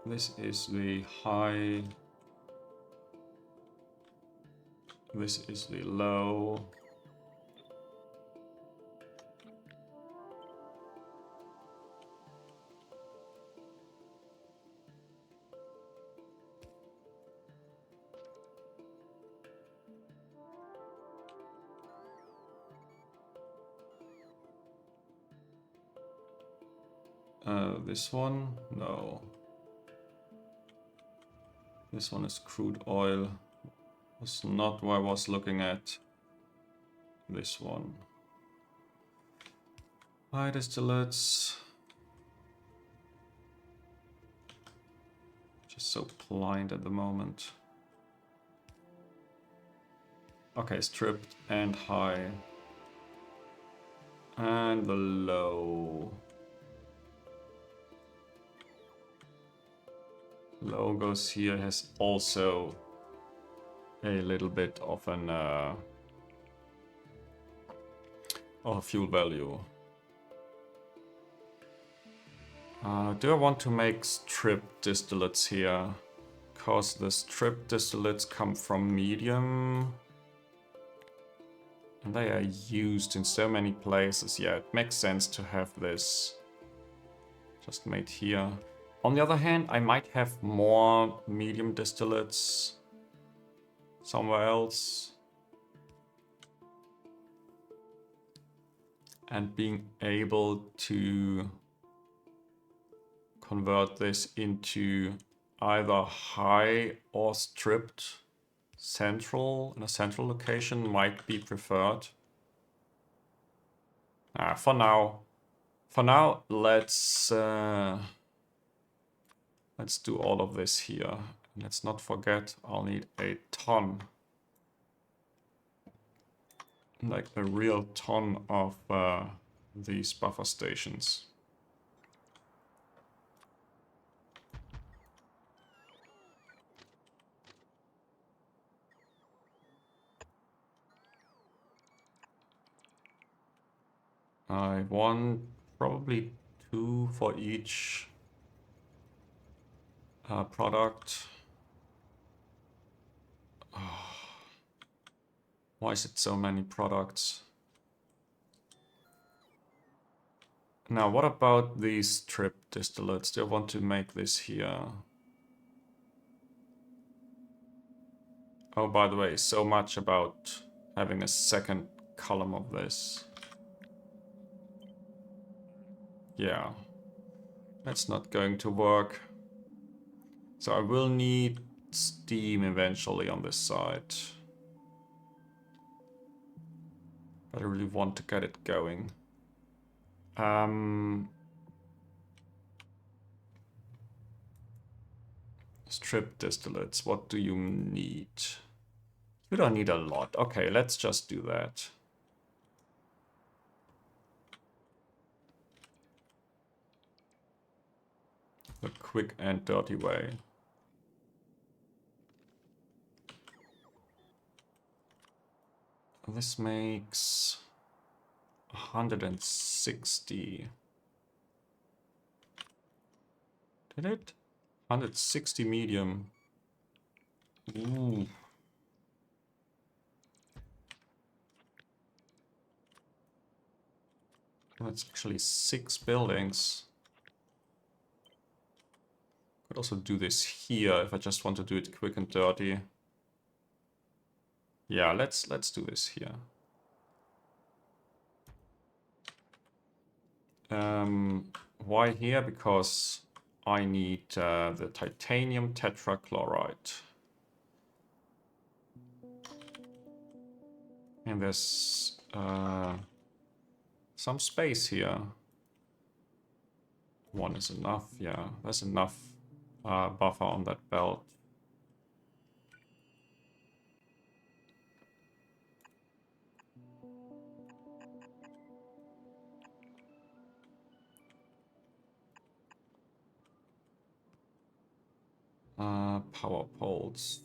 This is the high. This is the low. This one? No. This one is crude oil. That's not what I was looking at. This one. High distillates. Just so blind at the moment. Okay, stripped and high. And the low. Low goes here, has also a little bit of an of fuel value. Do I want to make strip distillates here? Because the strip distillates come from medium. And they are used in so many places. Yeah, it makes sense to have this just made here. On the other hand, I might have more medium distillates somewhere else. And being able to convert this into either high or stripped central, in a central location might be preferred. For now, let's do all of this here. Let's not forget, I'll need a ton, like a real ton of these buffer stations. I want probably 2 for each product. Why is it so many products? Now, what about these trip distillates? Do I want to make this here? Oh, by the way, so much about having a second column of this. Yeah, that's not going to work. So I will need steam eventually on this side. But I really want to get it going. Strip distillates, what do you need? You don't need a lot. Okay, let's just do that. The quick and dirty way. This makes 160. Did it? 160 medium. Ooh. That's actually 6 buildings. Could also do this here if I just want to do it quick and dirty. Yeah, let's do this here. Why here? Because I need the titanium tetrachloride. And there's some space here. 1 is enough, yeah. There's enough buffer on that belt. Power poles.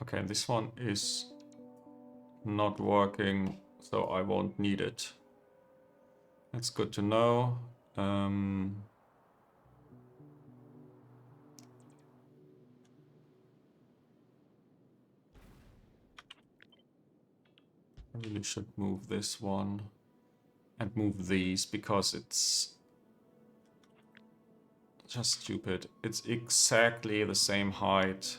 Okay, this one is not working, so I won't need it. That's good to know. I really should move this one and move these because it's just stupid. It's exactly the same height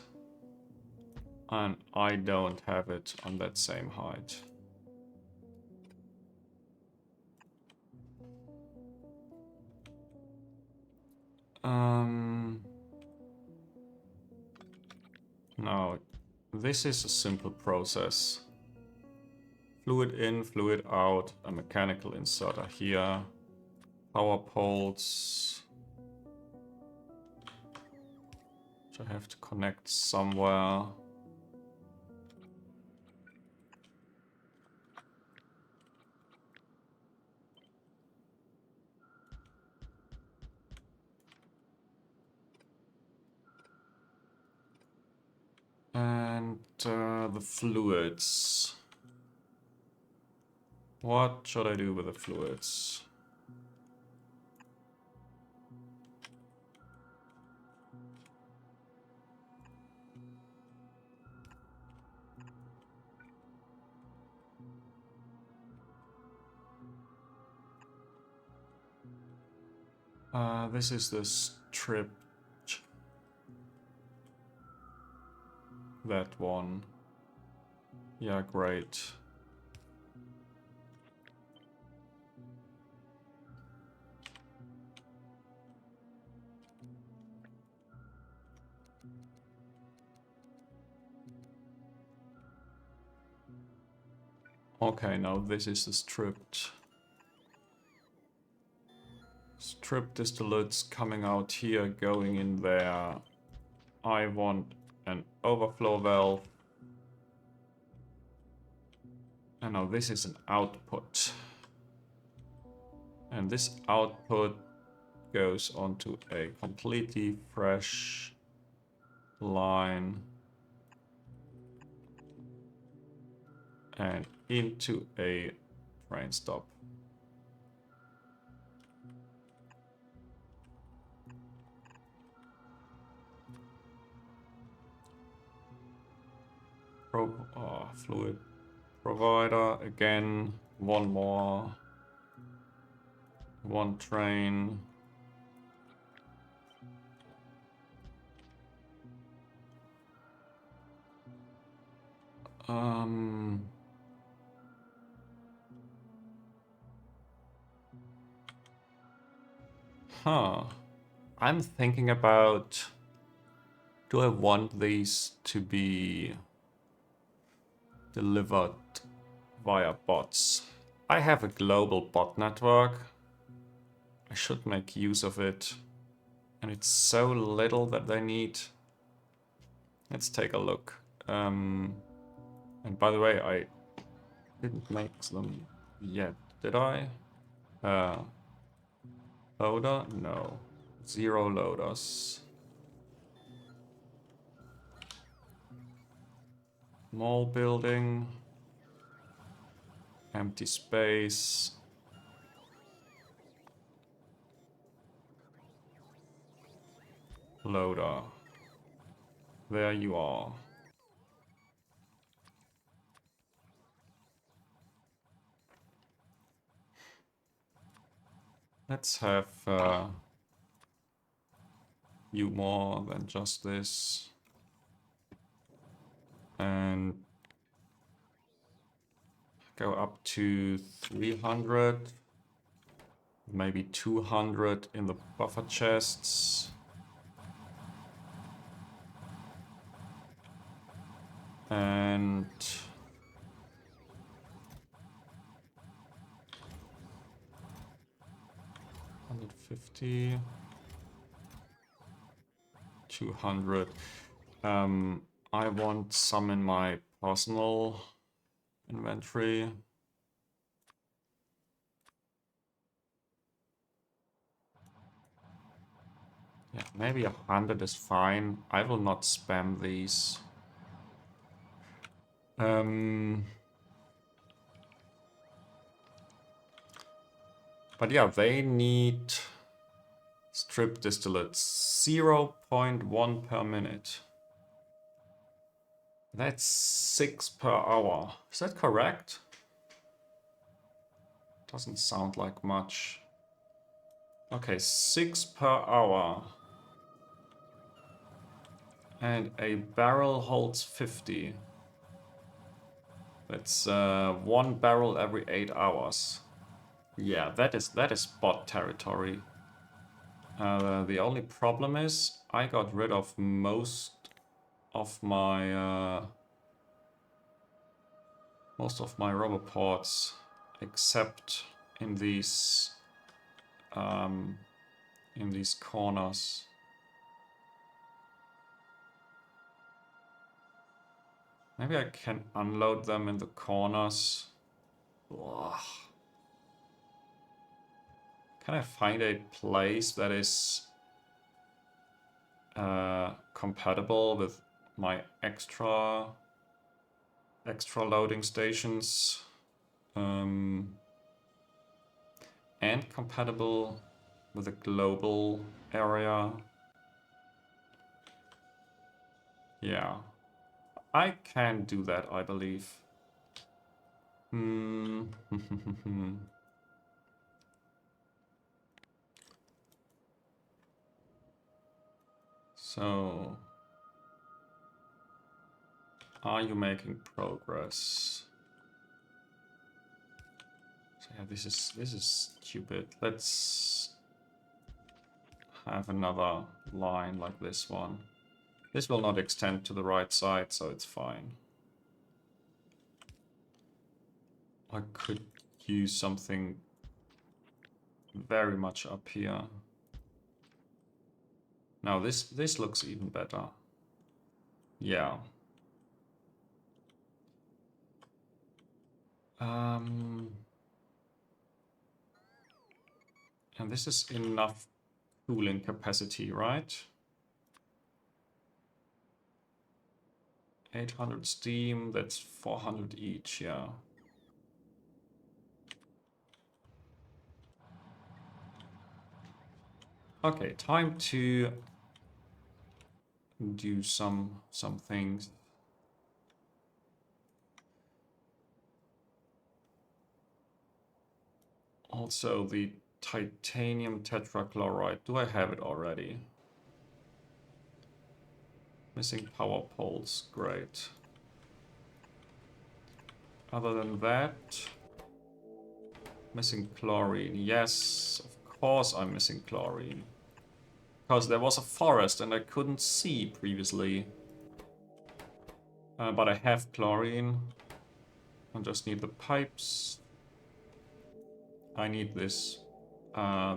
and I don't have it on that same height. Now, this is a simple process. Fluid in, fluid out, a mechanical inserter here, power poles, which I have to connect somewhere. And the fluids. What should I do with the fluids? This is the strip. That one. Yeah, great. Okay, now this is the stripped distillates coming out here, going in there. I want an overflow valve. And now this is an output. And this output goes onto a completely fresh line and into a train stop. Fluid provider again, one more, one train. I'm thinking about, do I want these to be delivered via bots? I have a global bot network. I should make use of it. And it's so little that they need. Let's take a look. And by the way, I didn't make them yet, did I? Loader? No. 0 loaders. Mall building. Empty space. Loader. There you are. Let's have you more than just this. And go up to 300. Maybe 200 in the buffer chests. And 150, 200. I want some in my personal inventory. Yeah, maybe 100 is fine. I will not spam these. But yeah, they need strip distillates 0.1 per minute. That's 6 per hour. Is that correct? Doesn't sound like much. Okay, 6 per hour. And a barrel holds 50. That's 1 barrel every 8 hours. Yeah, that is bot territory. The only problem is I got rid of most of my rubber ports, except in these corners. Maybe I can unload them in the corners. Ugh. Can I find a place that is compatible with my extra loading stations and compatible with a global area? Yeah, I can do that, I believe. So, are you making progress? So yeah, this is stupid. Let's have another line like this one. This will not extend to the right side, so it's fine. I could use something very much up here. Now this looks even better. Yeah. And this is enough cooling capacity, right? 800 steam, that's 400 each, yeah. Okay, time to do some things. Also the titanium tetrachloride, do I have it already? Missing power poles, great. Other than that, missing chlorine. Yes, of course I'm missing chlorine. Because there was a forest and I couldn't see previously. But I have chlorine. I just need the pipes. I need this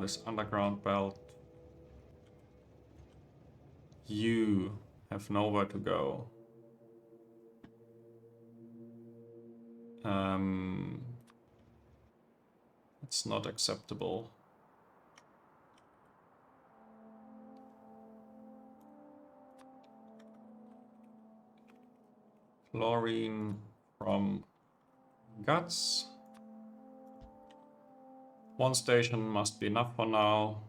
this underground belt. You have nowhere to go. It's not acceptable. Chlorine from guts. One station must be enough for now.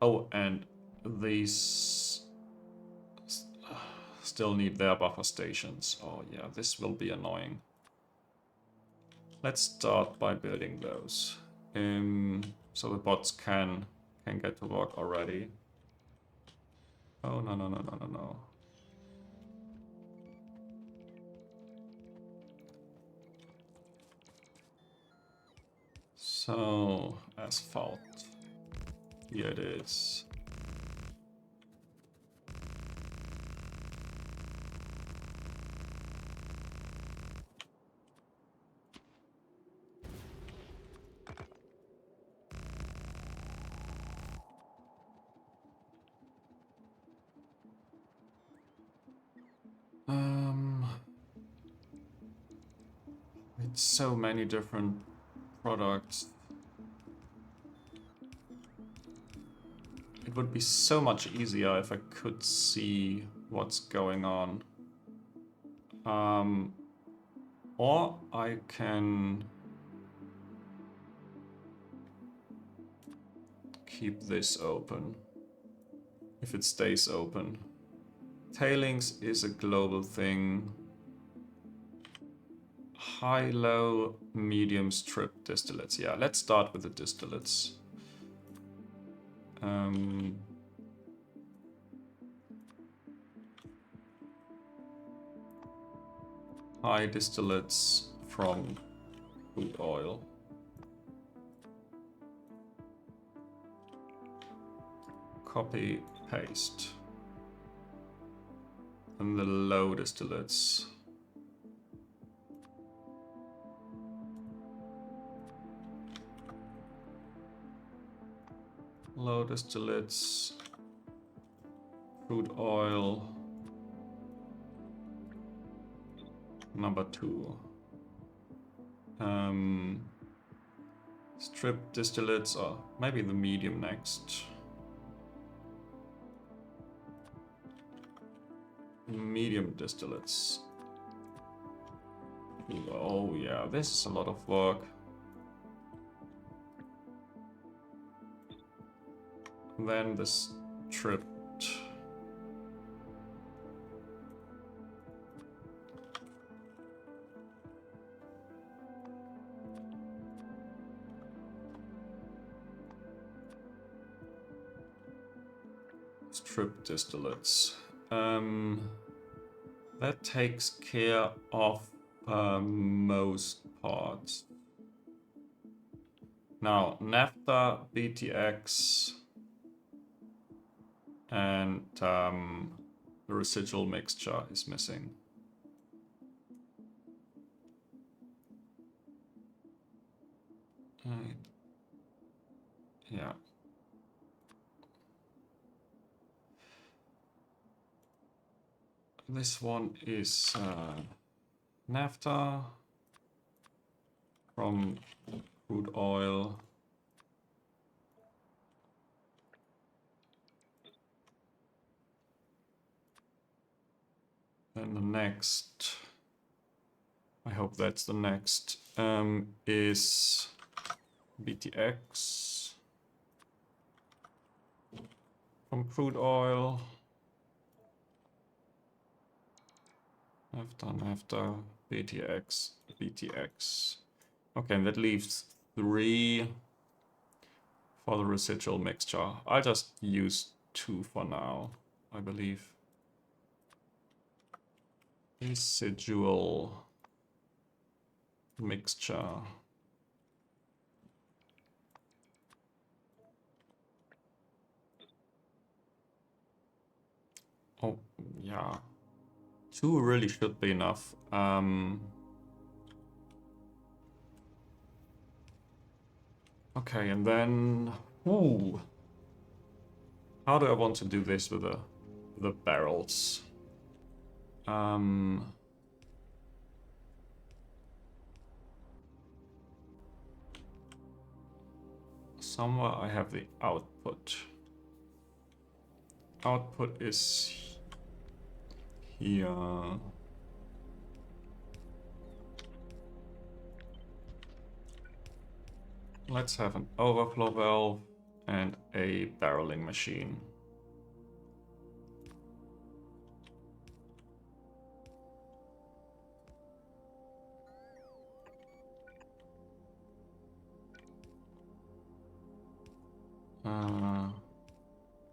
Oh, and these still need their buffer stations. Oh yeah, this will be annoying. Let's start by building those. So the bots can get to work already. Oh no no no no no no. So asphalt. Here it is. It's so many different products. It would be so much easier if I could see what's going on. Or I can keep this open, if it stays open. Tailings is a global thing. High, low, medium strip distillates. Yeah, let's start with the distillates. High distillates from crude oil. Copy, paste. And the low distillates. Low distillates, crude oil, number 2. Strip distillates, or maybe the medium next. Medium distillates. Oh yeah, this is a lot of work. Then the stripped. Strip distillates. That takes care of most parts. Now, naphtha, BTX, and the residual mixture is missing. Yeah. This one is naphtha from crude oil. Then the next, I hope that's the next, is BTX from crude oil. Naphtha, BTX, BTX. Okay, and that leaves 3 for the residual mixture. I'll just use 2 for now, I believe. Residual mixture. Oh, yeah. 2 really should be enough. Okay, and then... Ooh. How do I want to do this with the barrels? Somewhere I have the output. Output is here. Let's have an overflow valve and a barreling machine.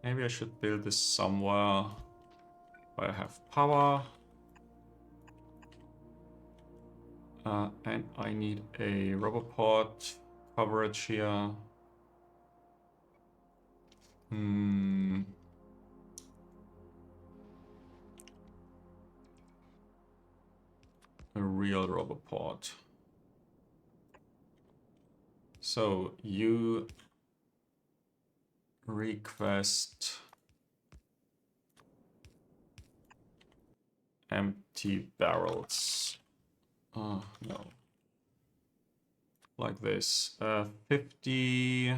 Maybe I should build this somewhere where I have power. And I need a rubber port coverage here. A real rubber port. So you request empty barrels. No. Like this. 50.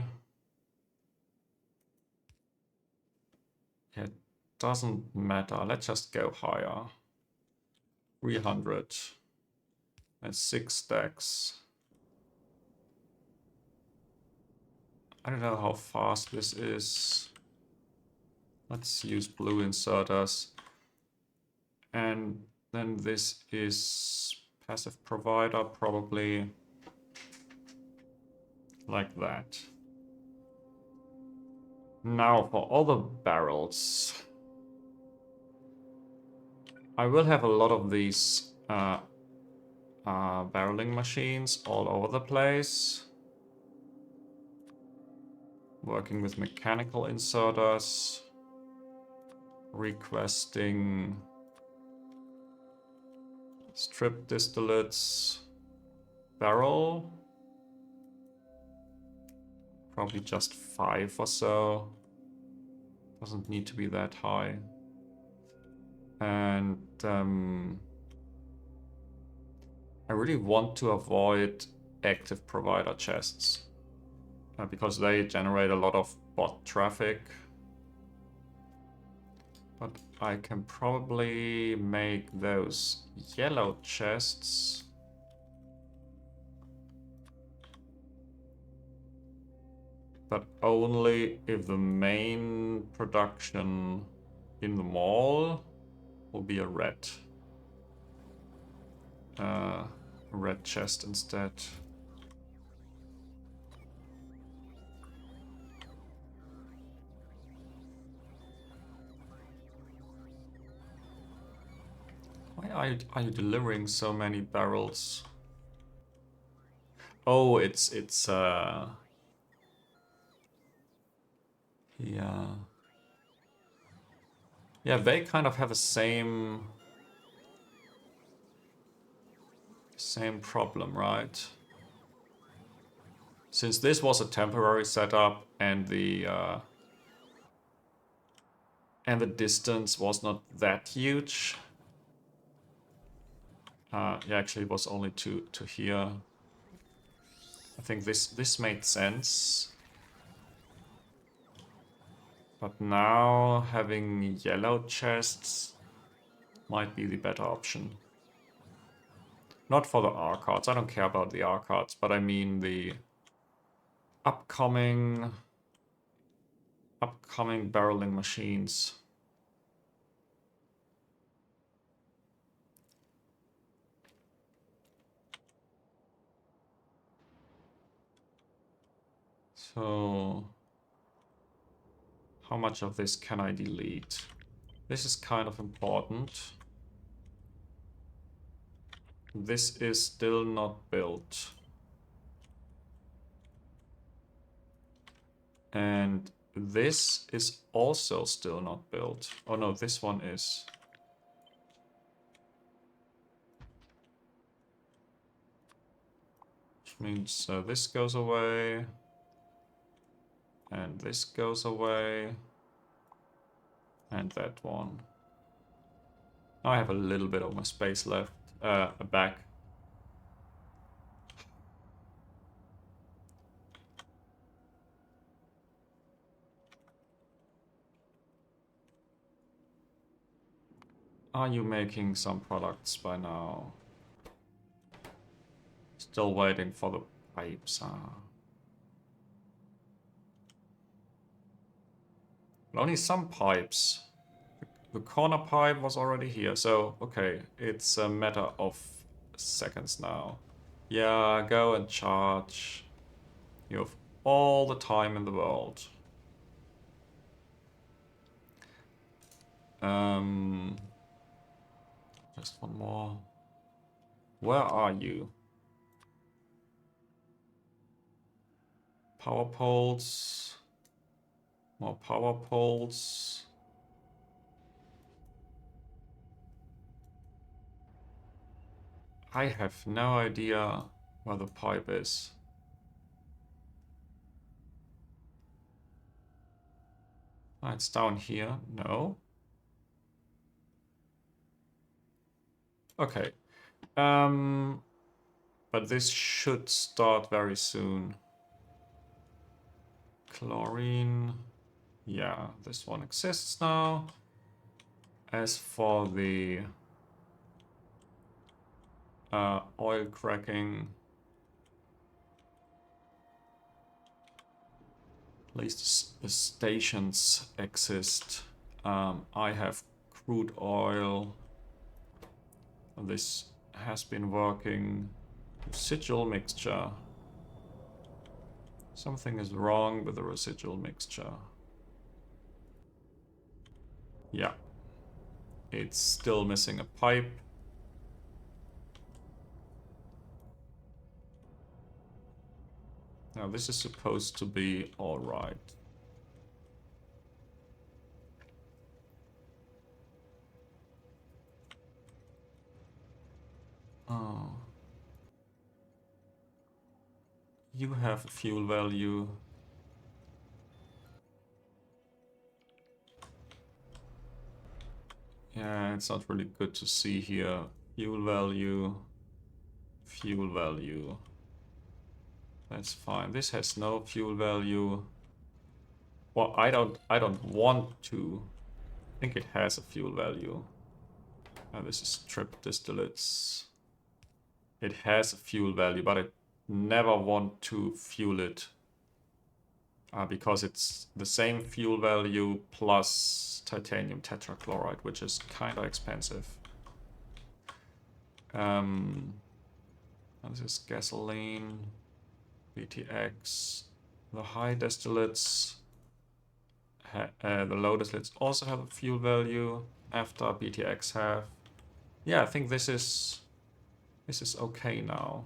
It doesn't matter. Let's just go higher. 300. That's 6 stacks. I don't know how fast this is. Let's use blue inserters. And then this is passive provider, probably like that. Now for all the barrels. I will have a lot of these barreling machines all over the place. Working with mechanical inserters. Requesting strip distillates barrel. Probably just 5 or so. Doesn't need to be that high. And I really want to avoid active provider chests because they generate a lot of bot traffic. But I can probably make those yellow chests. But only if the main production in the mall will be a red. Red chest instead. Why are you delivering so many barrels? Oh, it's yeah. Yeah, they kind of have the same problem, right? Since this was a temporary setup and the distance was not that huge. Yeah, actually it was only to here. I think this made sense. But now having yellow chests might be the better option. Not for the R cards. I don't care about the R cards, but I mean the upcoming barreling machines. So how much of this can I delete? This is kind of important. This is still not built. And this is also still not built. Oh no, this one is. Which means this goes away. And this goes away. And that one. Now I have a little bit of my space left. Back. Are you making some products by now? Still waiting for the pipes, But only some pipes. The corner pipe was already here, so okay, it's a matter of seconds now. Yeah, go and charge. You have all the time in the world. Just one more. Where are you? Power poles. More power poles. I have no idea where the pipe is. Ah, it's down here. No. Okay. But this should start very soon. Chlorine. Yeah, this one exists now. As for the oil cracking, at least the stations exist. I have crude oil. This has been working. Residual mixture. Something is wrong with the residual mixture. Yeah. It's still missing a pipe. Now this is supposed to be all right. Oh. You have a fuel value. Yeah, it's not really good to see here. Fuel value. Fuel value. That's fine. This has no fuel value. Well, I don't want to. I think it has a fuel value. This is strip distillates. It has a fuel value, but I never want to fuel it. Because it's the same fuel value plus titanium tetrachloride, which is kind of expensive. This is gasoline, BTX. The high distillates, the low distillates also have a fuel value after BTX have. Yeah, I think this is okay now.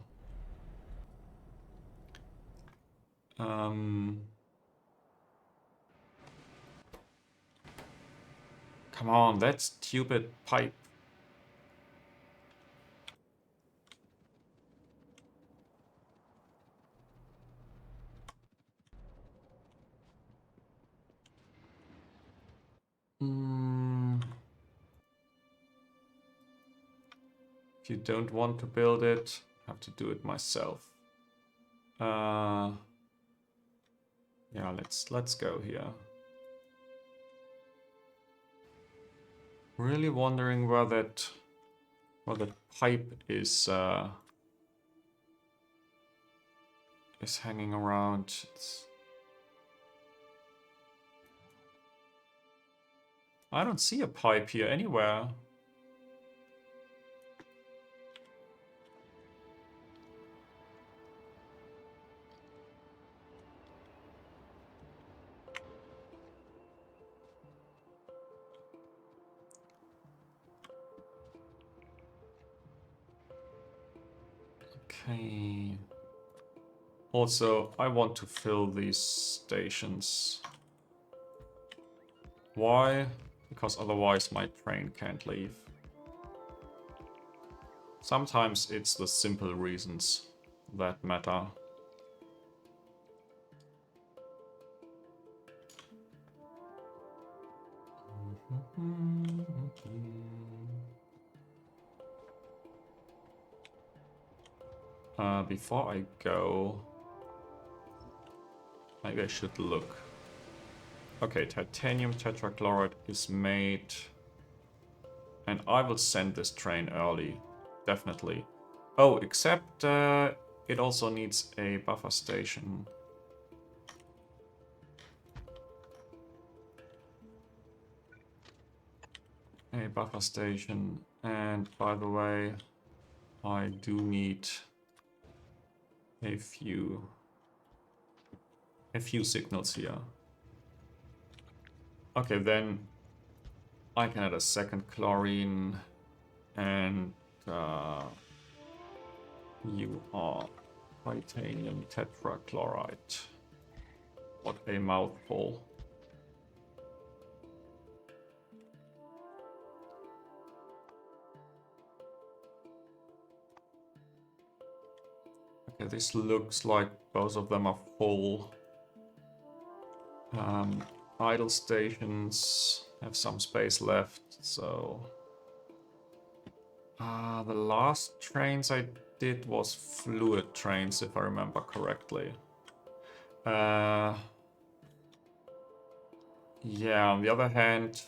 Come on, that stupid pipe. If you don't want to build it, I have to do it myself. Yeah, let's go here. Really wondering where that pipe is hanging around. I don't see a pipe here anywhere. Okay. Also, I want to fill these stations. Why? Because otherwise my train can't leave. Sometimes it's the simple reasons that matter. Before I go, maybe I should look. Okay, titanium tetrachloride is made. And I will send this train early, definitely. Oh, except it also needs a buffer station. A buffer station. And by the way, I do need a few signals here. Okay, then I can add a second chlorine, and you are titanium tetrachloride. What a mouthful. Okay, this looks like both of them are full. Idle stations have some space left, so... the last trains I did was fluid trains, if I remember correctly. Yeah, on the other hand,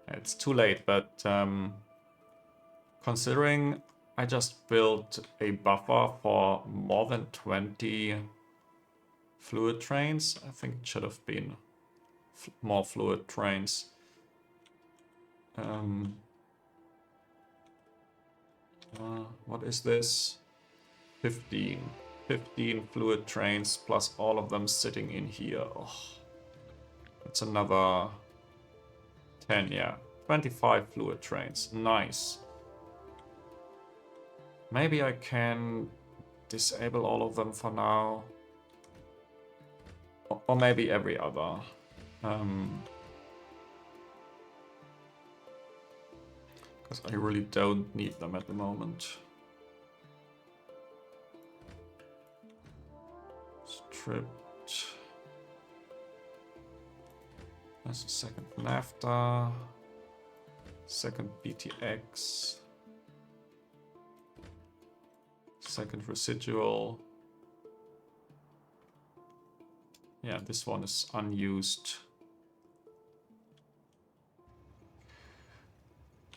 it's too late, but considering I just built a buffer for more than 20 fluid trains, I think it should have been more fluid trains. What is this? 15 fluid trains plus all of them sitting in here. Oh, that's another 10, yeah. 25 fluid trains. Nice. Maybe I can disable all of them for now. Or maybe every other. Because I really don't need them at the moment. Stripped. That's a second NAFTA. Second BTX. Second residual. Yeah, this one is unused.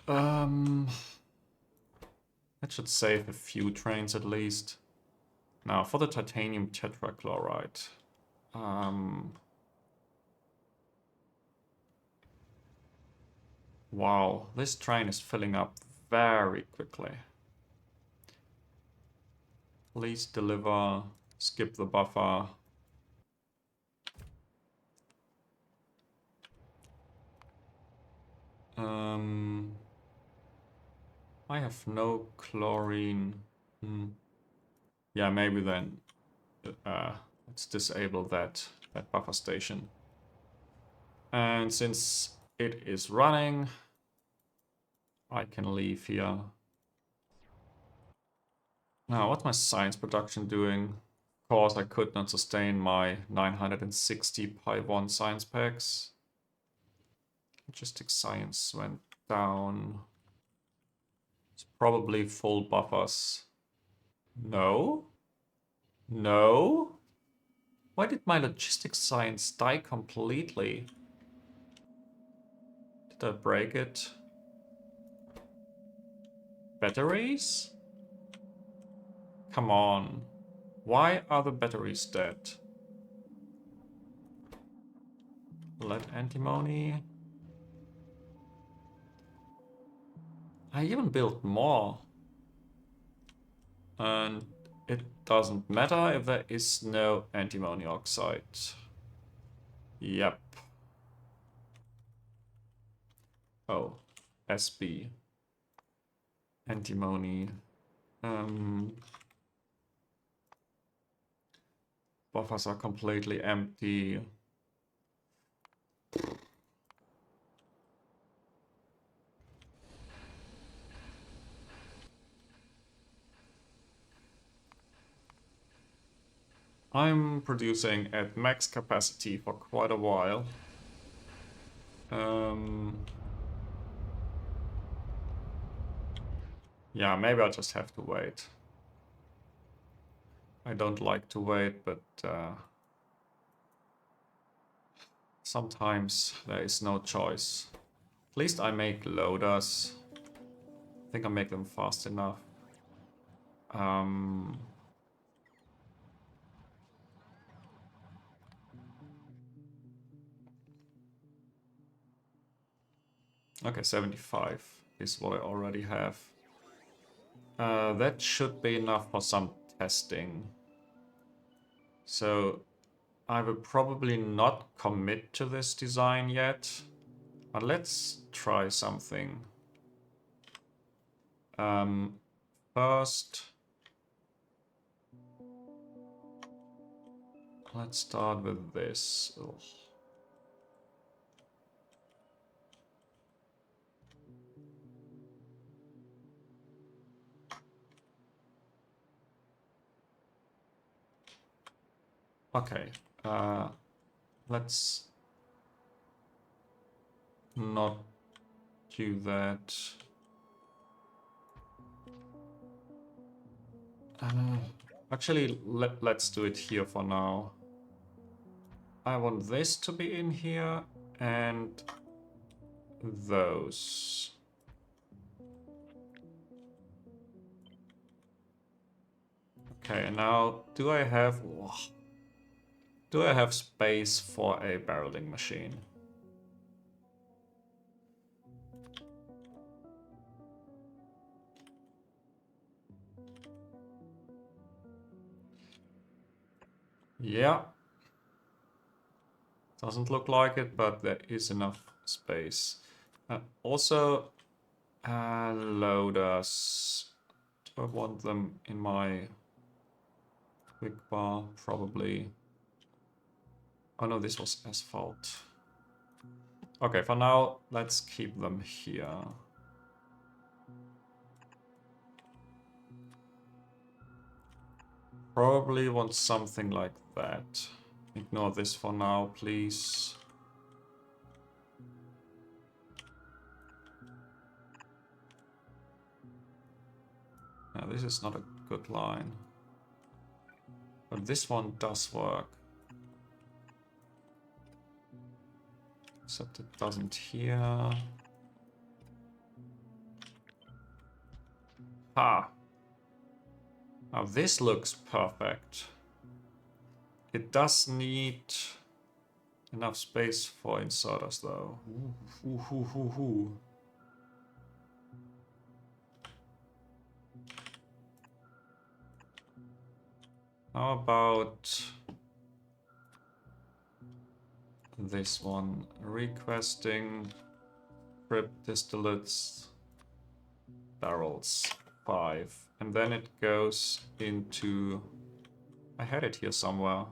That should save a few trains at least. Now for the titanium tetrachloride. Wow, this train is filling up very quickly. Please deliver, skip the buffer. I have no chlorine. Yeah, maybe then let's disable that buffer station. And since it is running, I can leave here. Now, what's my science production doing? Of course, I could not sustain my 960 Pi 1 science packs. Logistics science went down. It's probably full buffers. No? No? Why did my logistics science die completely? Did I break it? Batteries? Come on. Why are the batteries dead? Lead antimony. I even built more. And it doesn't matter if there is no antimony oxide. Yep. Oh, SB. Antimony. Buffers are completely empty. I'm producing at max capacity for quite a while. Yeah, maybe I'll just have to wait. I don't like to wait, but sometimes there is no choice. At least I make loaders. I think I make them fast enough. Okay, 75 is what I already have. That should be enough for some testing. So I will probably not commit to this design yet, but let's try something. First, let's start with this. Ugh. Okay, let's not do that. Actually, let's do it here for now. I want this to be in here and those. Okay, now do I have space for a barreling machine? Yeah. Doesn't look like it, but there is enough space. Also, loaders. Do I want them in my quick bar? Probably. Oh no, this was asphalt. Okay, for now, let's keep them here. Probably want something like that. Ignore this for now, please. Now, this is not a good line. But this one does work. Except it doesn't here. Ha! Now this looks perfect. It does need enough space for inserters though. Ooh. How about this one? Requesting trip distillates barrels 5. And then it goes into... I had it here somewhere.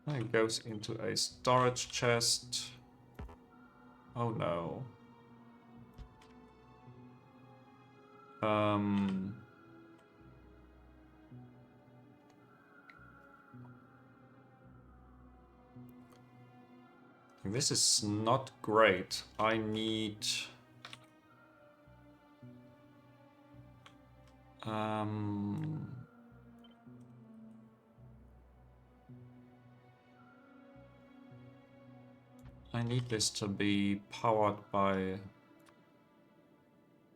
And it goes into a storage chest. Oh no. This is not great. I need... I need this to be powered by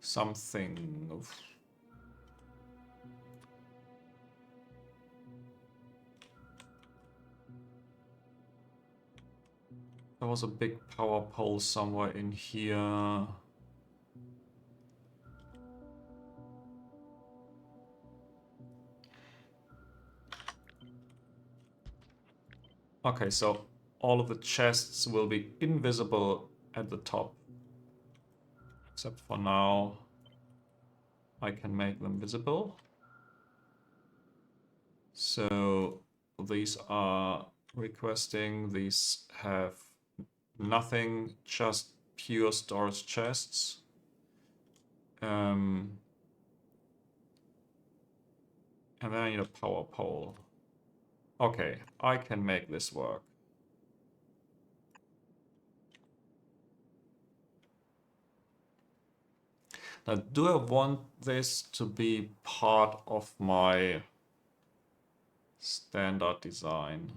something. There was a big power pole somewhere in here. Okay, so all of the chests will be invisible at the top. Except for now, I can make them visible. So these are requesting, these have nothing, just pure storage chests. And then I need a power pole. Okay, I can make this work. Now, do I want this to be part of my standard design?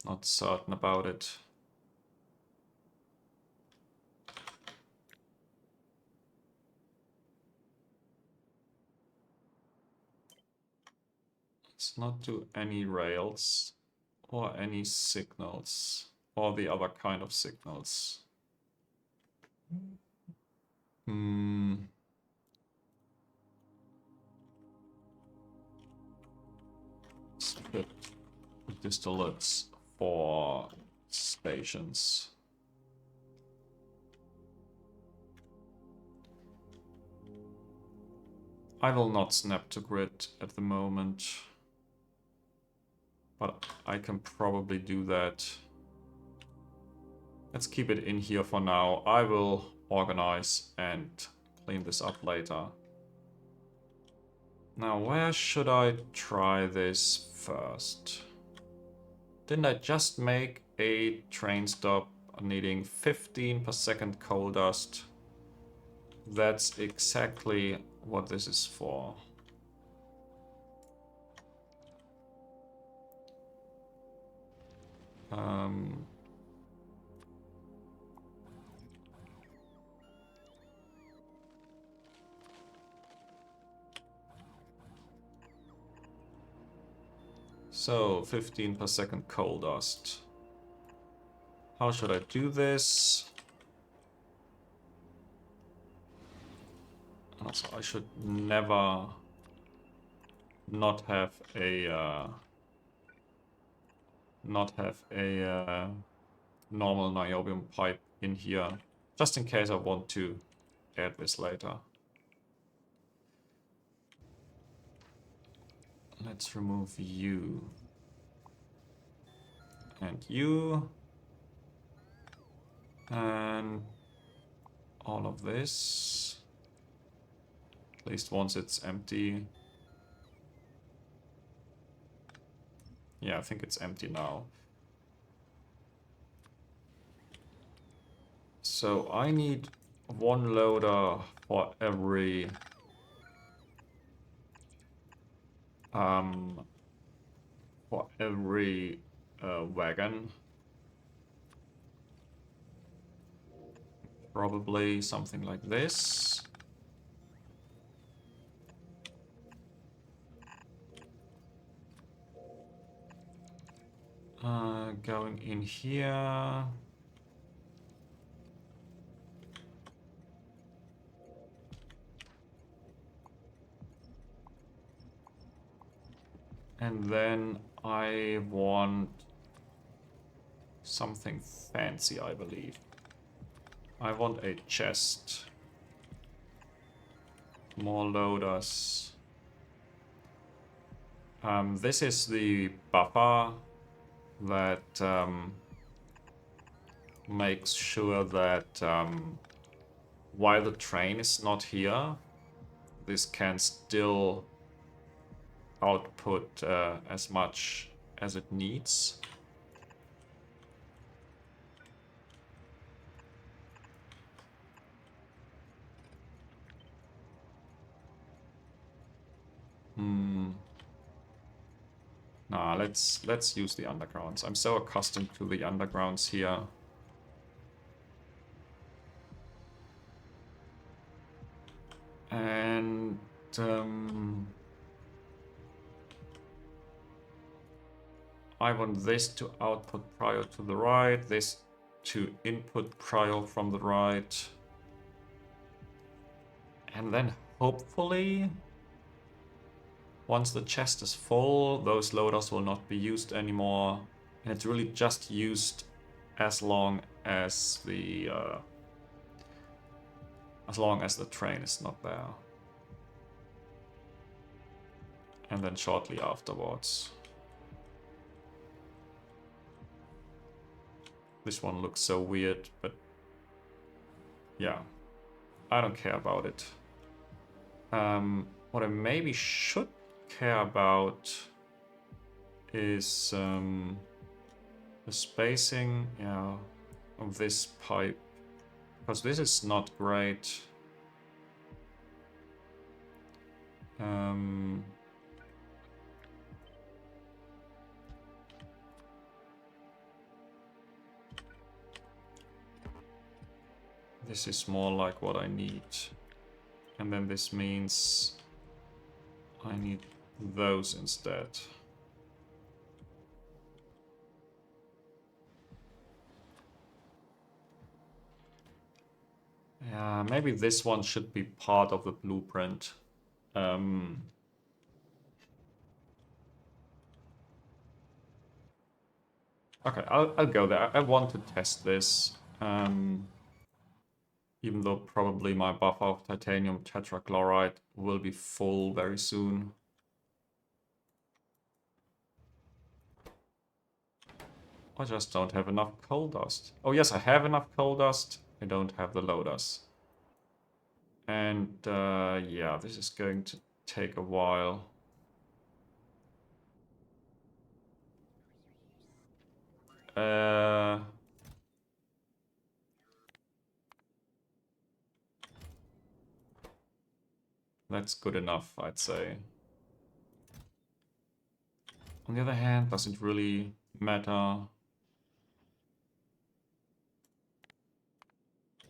Not certain about it. Let's not do any rails or any signals or the other kind of signals. Split distillates for stations. I will not snap to grid at the moment, but I can probably do that. Let's keep it in here for now. I will organize and clean this up later. Now, where should I try this first? Didn't I just make a train stop needing 15 per second coal dust? That's exactly what this is for. So 15 per second coal dust. How should I do this? Also, I should never not have a normal niobium pipe in here, just in case I want to add this later. Let's remove you and you and all of this, at least once it's empty. Yeah, I think it's empty now. So I need one loader for every wagon. Probably something like this. Going in here. And then I want something fancy, I believe. I want a chest. More loaders. This is the buffer that makes sure that while the train is not here, this can still output as much as it needs. Nah, let's use the undergrounds. I'm so accustomed to the undergrounds here. And I want this to output prio to the right, this to input prio from the right. And then hopefully, once the chest is full, those loaders will not be used anymore. And it's really just used as long as the train is not there. And then shortly afterwards. This one looks so weird, but yeah, I don't care about it. What I maybe should care about is the spacing, yeah, of this pipe, because this is not great. This is more like what I need. And then this means I need those instead. Yeah, maybe this one should be part of the blueprint. Okay, I'll go there. I want to test this. Even though probably my buffer of titanium tetrachloride will be full very soon. I just don't have enough coal dust. Oh yes, I have enough coal dust. I don't have the loaders. And yeah, this is going to take a while. That's good enough, I'd say. On the other hand, does it really matter?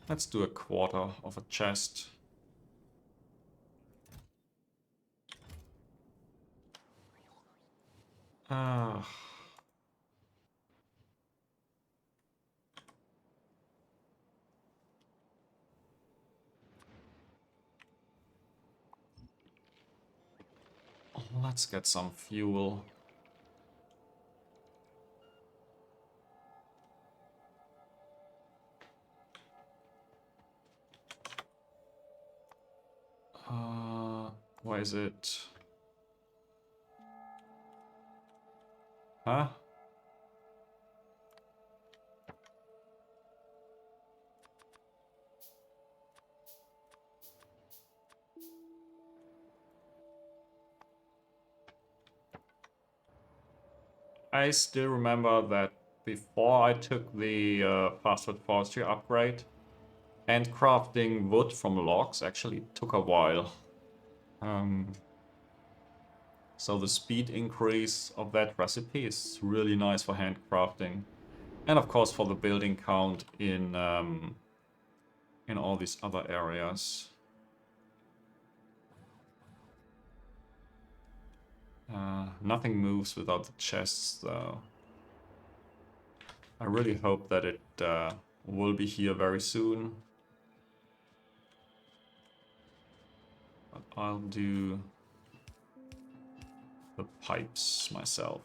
Let's do a quarter of a chest. Let's get some fuel. Why is it? Huh? I still remember that before I took the password forestry upgrade, and crafting wood from logs actually took a while. So the speed increase of that recipe is really nice for handcrafting. And of course for the building count in all these other areas. Nothing moves without the chests though. I really hope that it will be here very soon. But I'll do the pipes myself.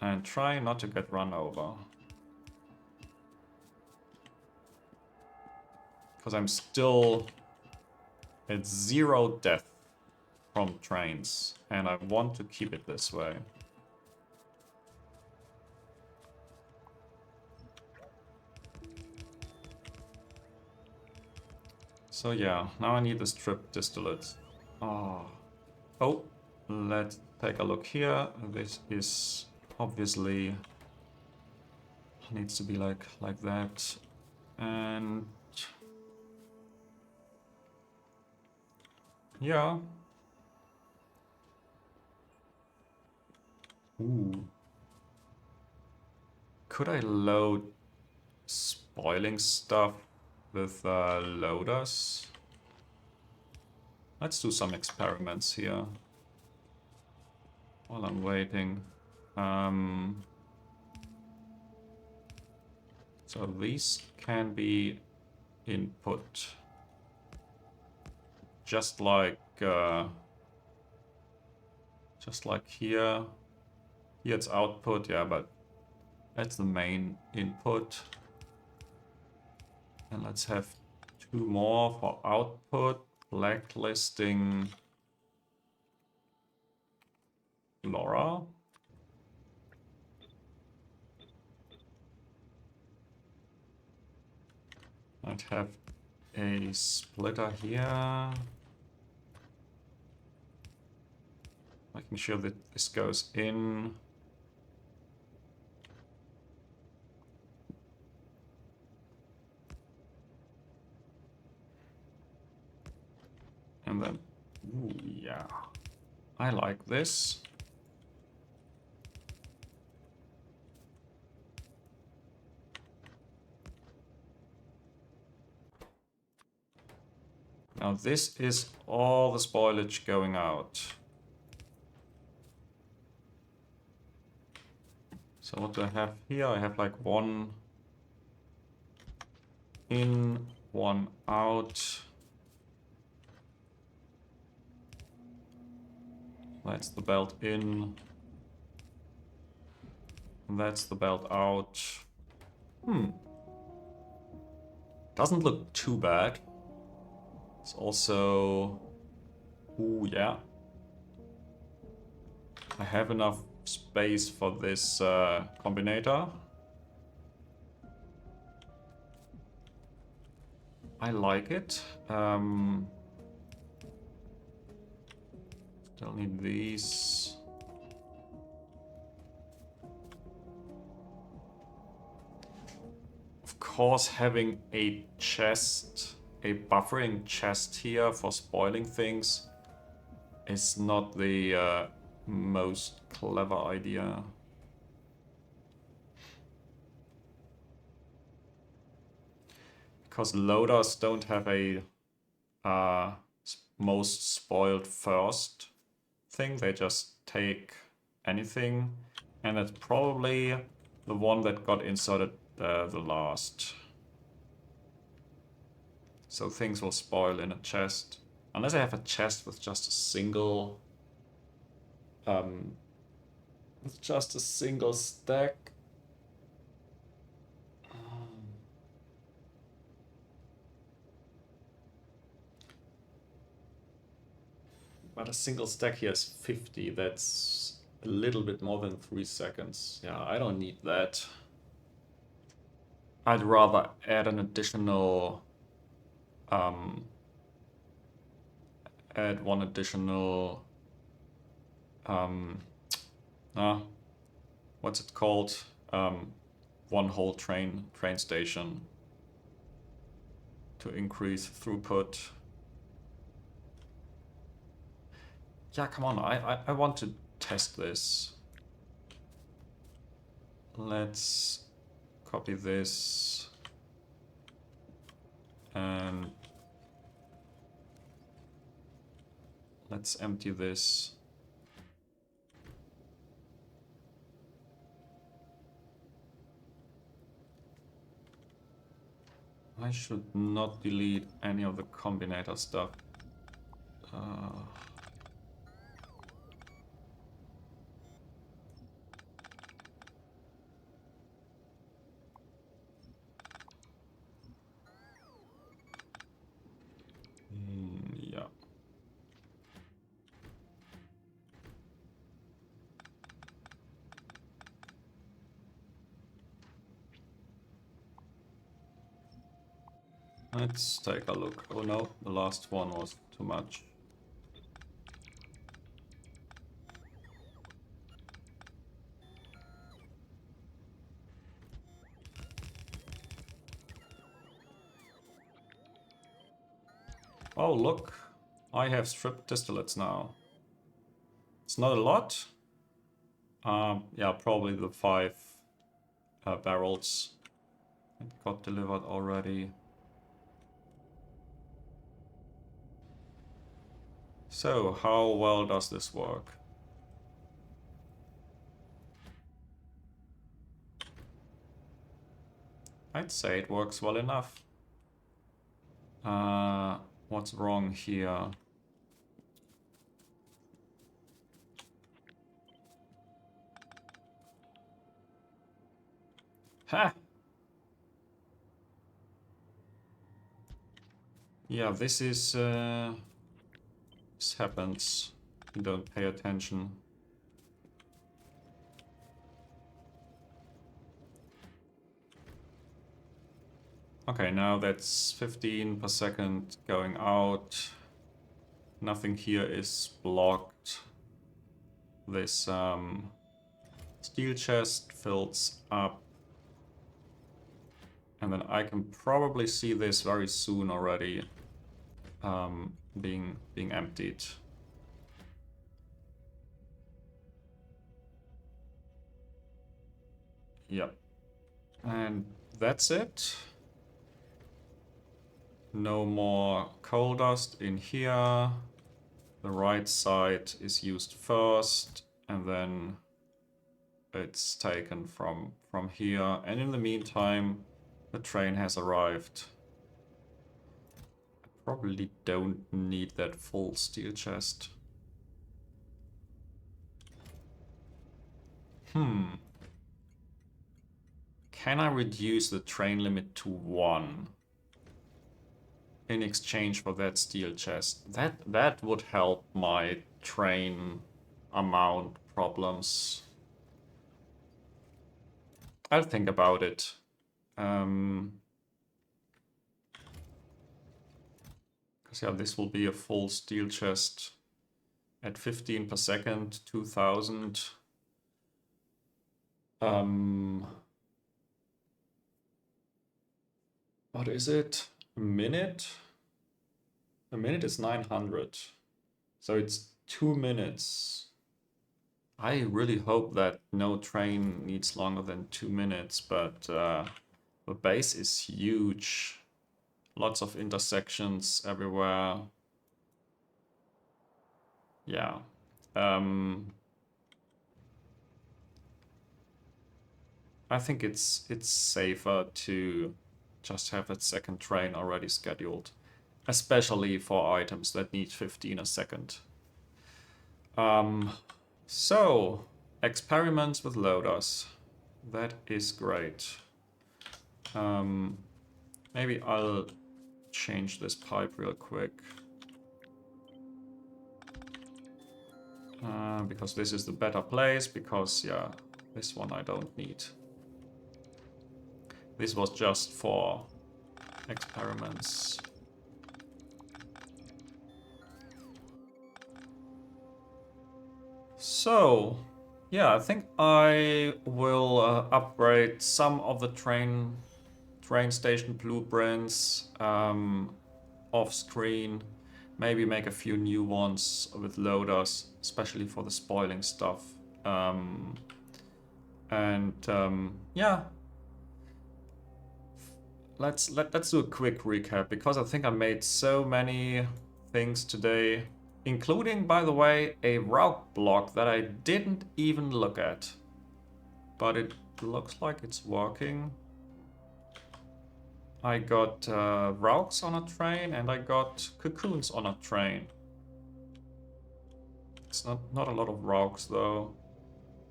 And try not to get run over. Because I'm still at 0 death from trains. And I want to keep it this way. So yeah, now I need the strip distillate. Oh, let's take a look here. This is obviously needs to be like that. And yeah. Ooh. Could I load spoiling stuff with loaders? Let's do some experiments here while I'm waiting. So these can be input, just like here. Here it's output, yeah, but that's the main input. And let's have two more for output. Blacklisting Laura. I'd have a splitter here. Making sure that this goes in. And then, ooh, yeah, I like this. Now this is all the spoilage going out. So what do I have here? I have like one in, one out. That's the belt in. And that's the belt out. Doesn't look too bad. It's also... Ooh, yeah. I have enough space for this combinator. I like it. Still need these. Of course, having a chest, a buffering chest here for spoiling things is not the most clever idea. Because loaders don't have a most spoiled first thing, they just take anything, and that's probably the one that got inserted the last. So things will spoil in a chest. Unless I have a chest with just a single stack. But a single stack here is 50. That's a little bit more than 3 seconds. Yeah, I don't need that. I'd rather add an additional add one additional what's it called? One whole train station to increase throughput. Yeah, come on, I want to test this. Let's copy this and let's empty this. I should not delete any of the combinator stuff. Yeah. Let's take a look. Oh no, the last one was too much. Oh, look. I have stripped distillates now. It's not a lot. Yeah, probably the 5 barrels that got delivered already. So, how well does this work? I'd say it works well enough. What's wrong here? Ha! Yeah, this happens. You don't pay attention. Okay, now that's 15 per second going out. Nothing here is blocked. This steel chest fills up. And then I can probably see this very soon already being emptied. Yep. And that's it. No more coal dust in here. The right side is used first, and then it's taken from here. And in the meantime, the train has arrived. I probably don't need that full steel chest. Can I reduce the train limit to 1 in exchange for that steel chest? That would help my train amount problems. I'll think about it. Because yeah, this will be a full steel chest at 15 per second, 2000. What is it? A minute? A minute is 900. So it's 2 minutes. I really hope that no train needs longer than 2 minutes, but the base is huge. Lots of intersections everywhere. Yeah. I think it's safer to just have a second train already scheduled, especially for items that need 15 a second. So, experiments with loaders. That is great. Maybe I'll change this pipe real quick. Because this is the better place, because, yeah, this one I don't need. This was just for experiments. So, yeah, I think I will upgrade some of the train station blueprints off screen. Maybe make a few new ones with loaders, especially for the spoiling stuff. Yeah, let's do a quick recap, because I think I made so many things today, including, by the way, a route block that I didn't even look at, but it looks like it's working. I got rauks on a train, and I got cocoons on a train. It's not a lot of rauks though,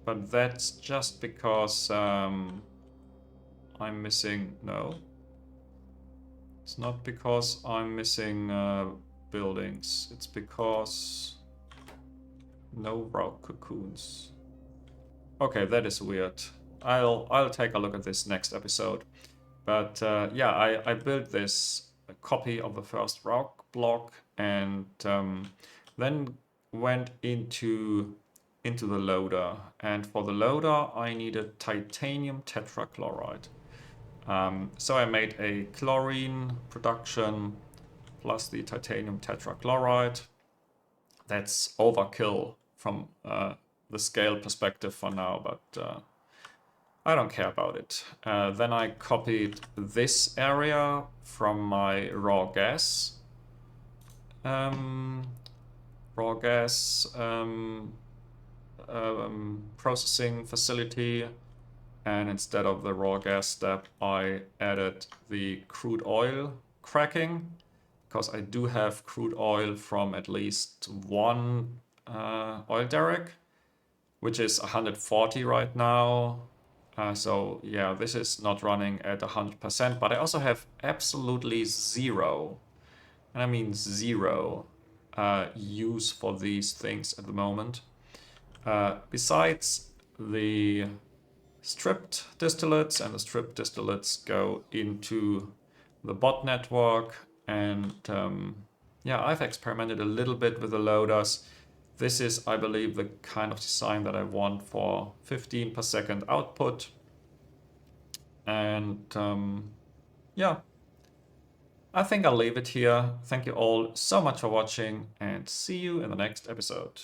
but that's just because I'm missing. No, it's not because I'm missing buildings. It's because no rauk cocoons. Okay, that is weird. I'll take a look at this next episode. But yeah, I built this copy of the first rock block, and then went into the loader. And for the loader, I needed titanium tetrachloride. So I made a chlorine production plus the titanium tetrachloride. That's overkill from the scale perspective for now, but I don't care about it. Then I copied this area from my raw gas. Processing facility, and instead of the raw gas step I added the crude oil cracking, because I do have crude oil from at least one oil derrick, which is 140 right now. So yeah, this is not running at 100%, but I also have absolutely zero, and I mean zero, use for these things at the moment. Besides the stripped distillates, and the stripped distillates go into the bot network, and yeah, I've experimented a little bit with the loaders. This is, I believe, the kind of design that I want for 15 per second output. And yeah, I think I'll leave it here. Thank you all so much for watching, and see you in the next episode.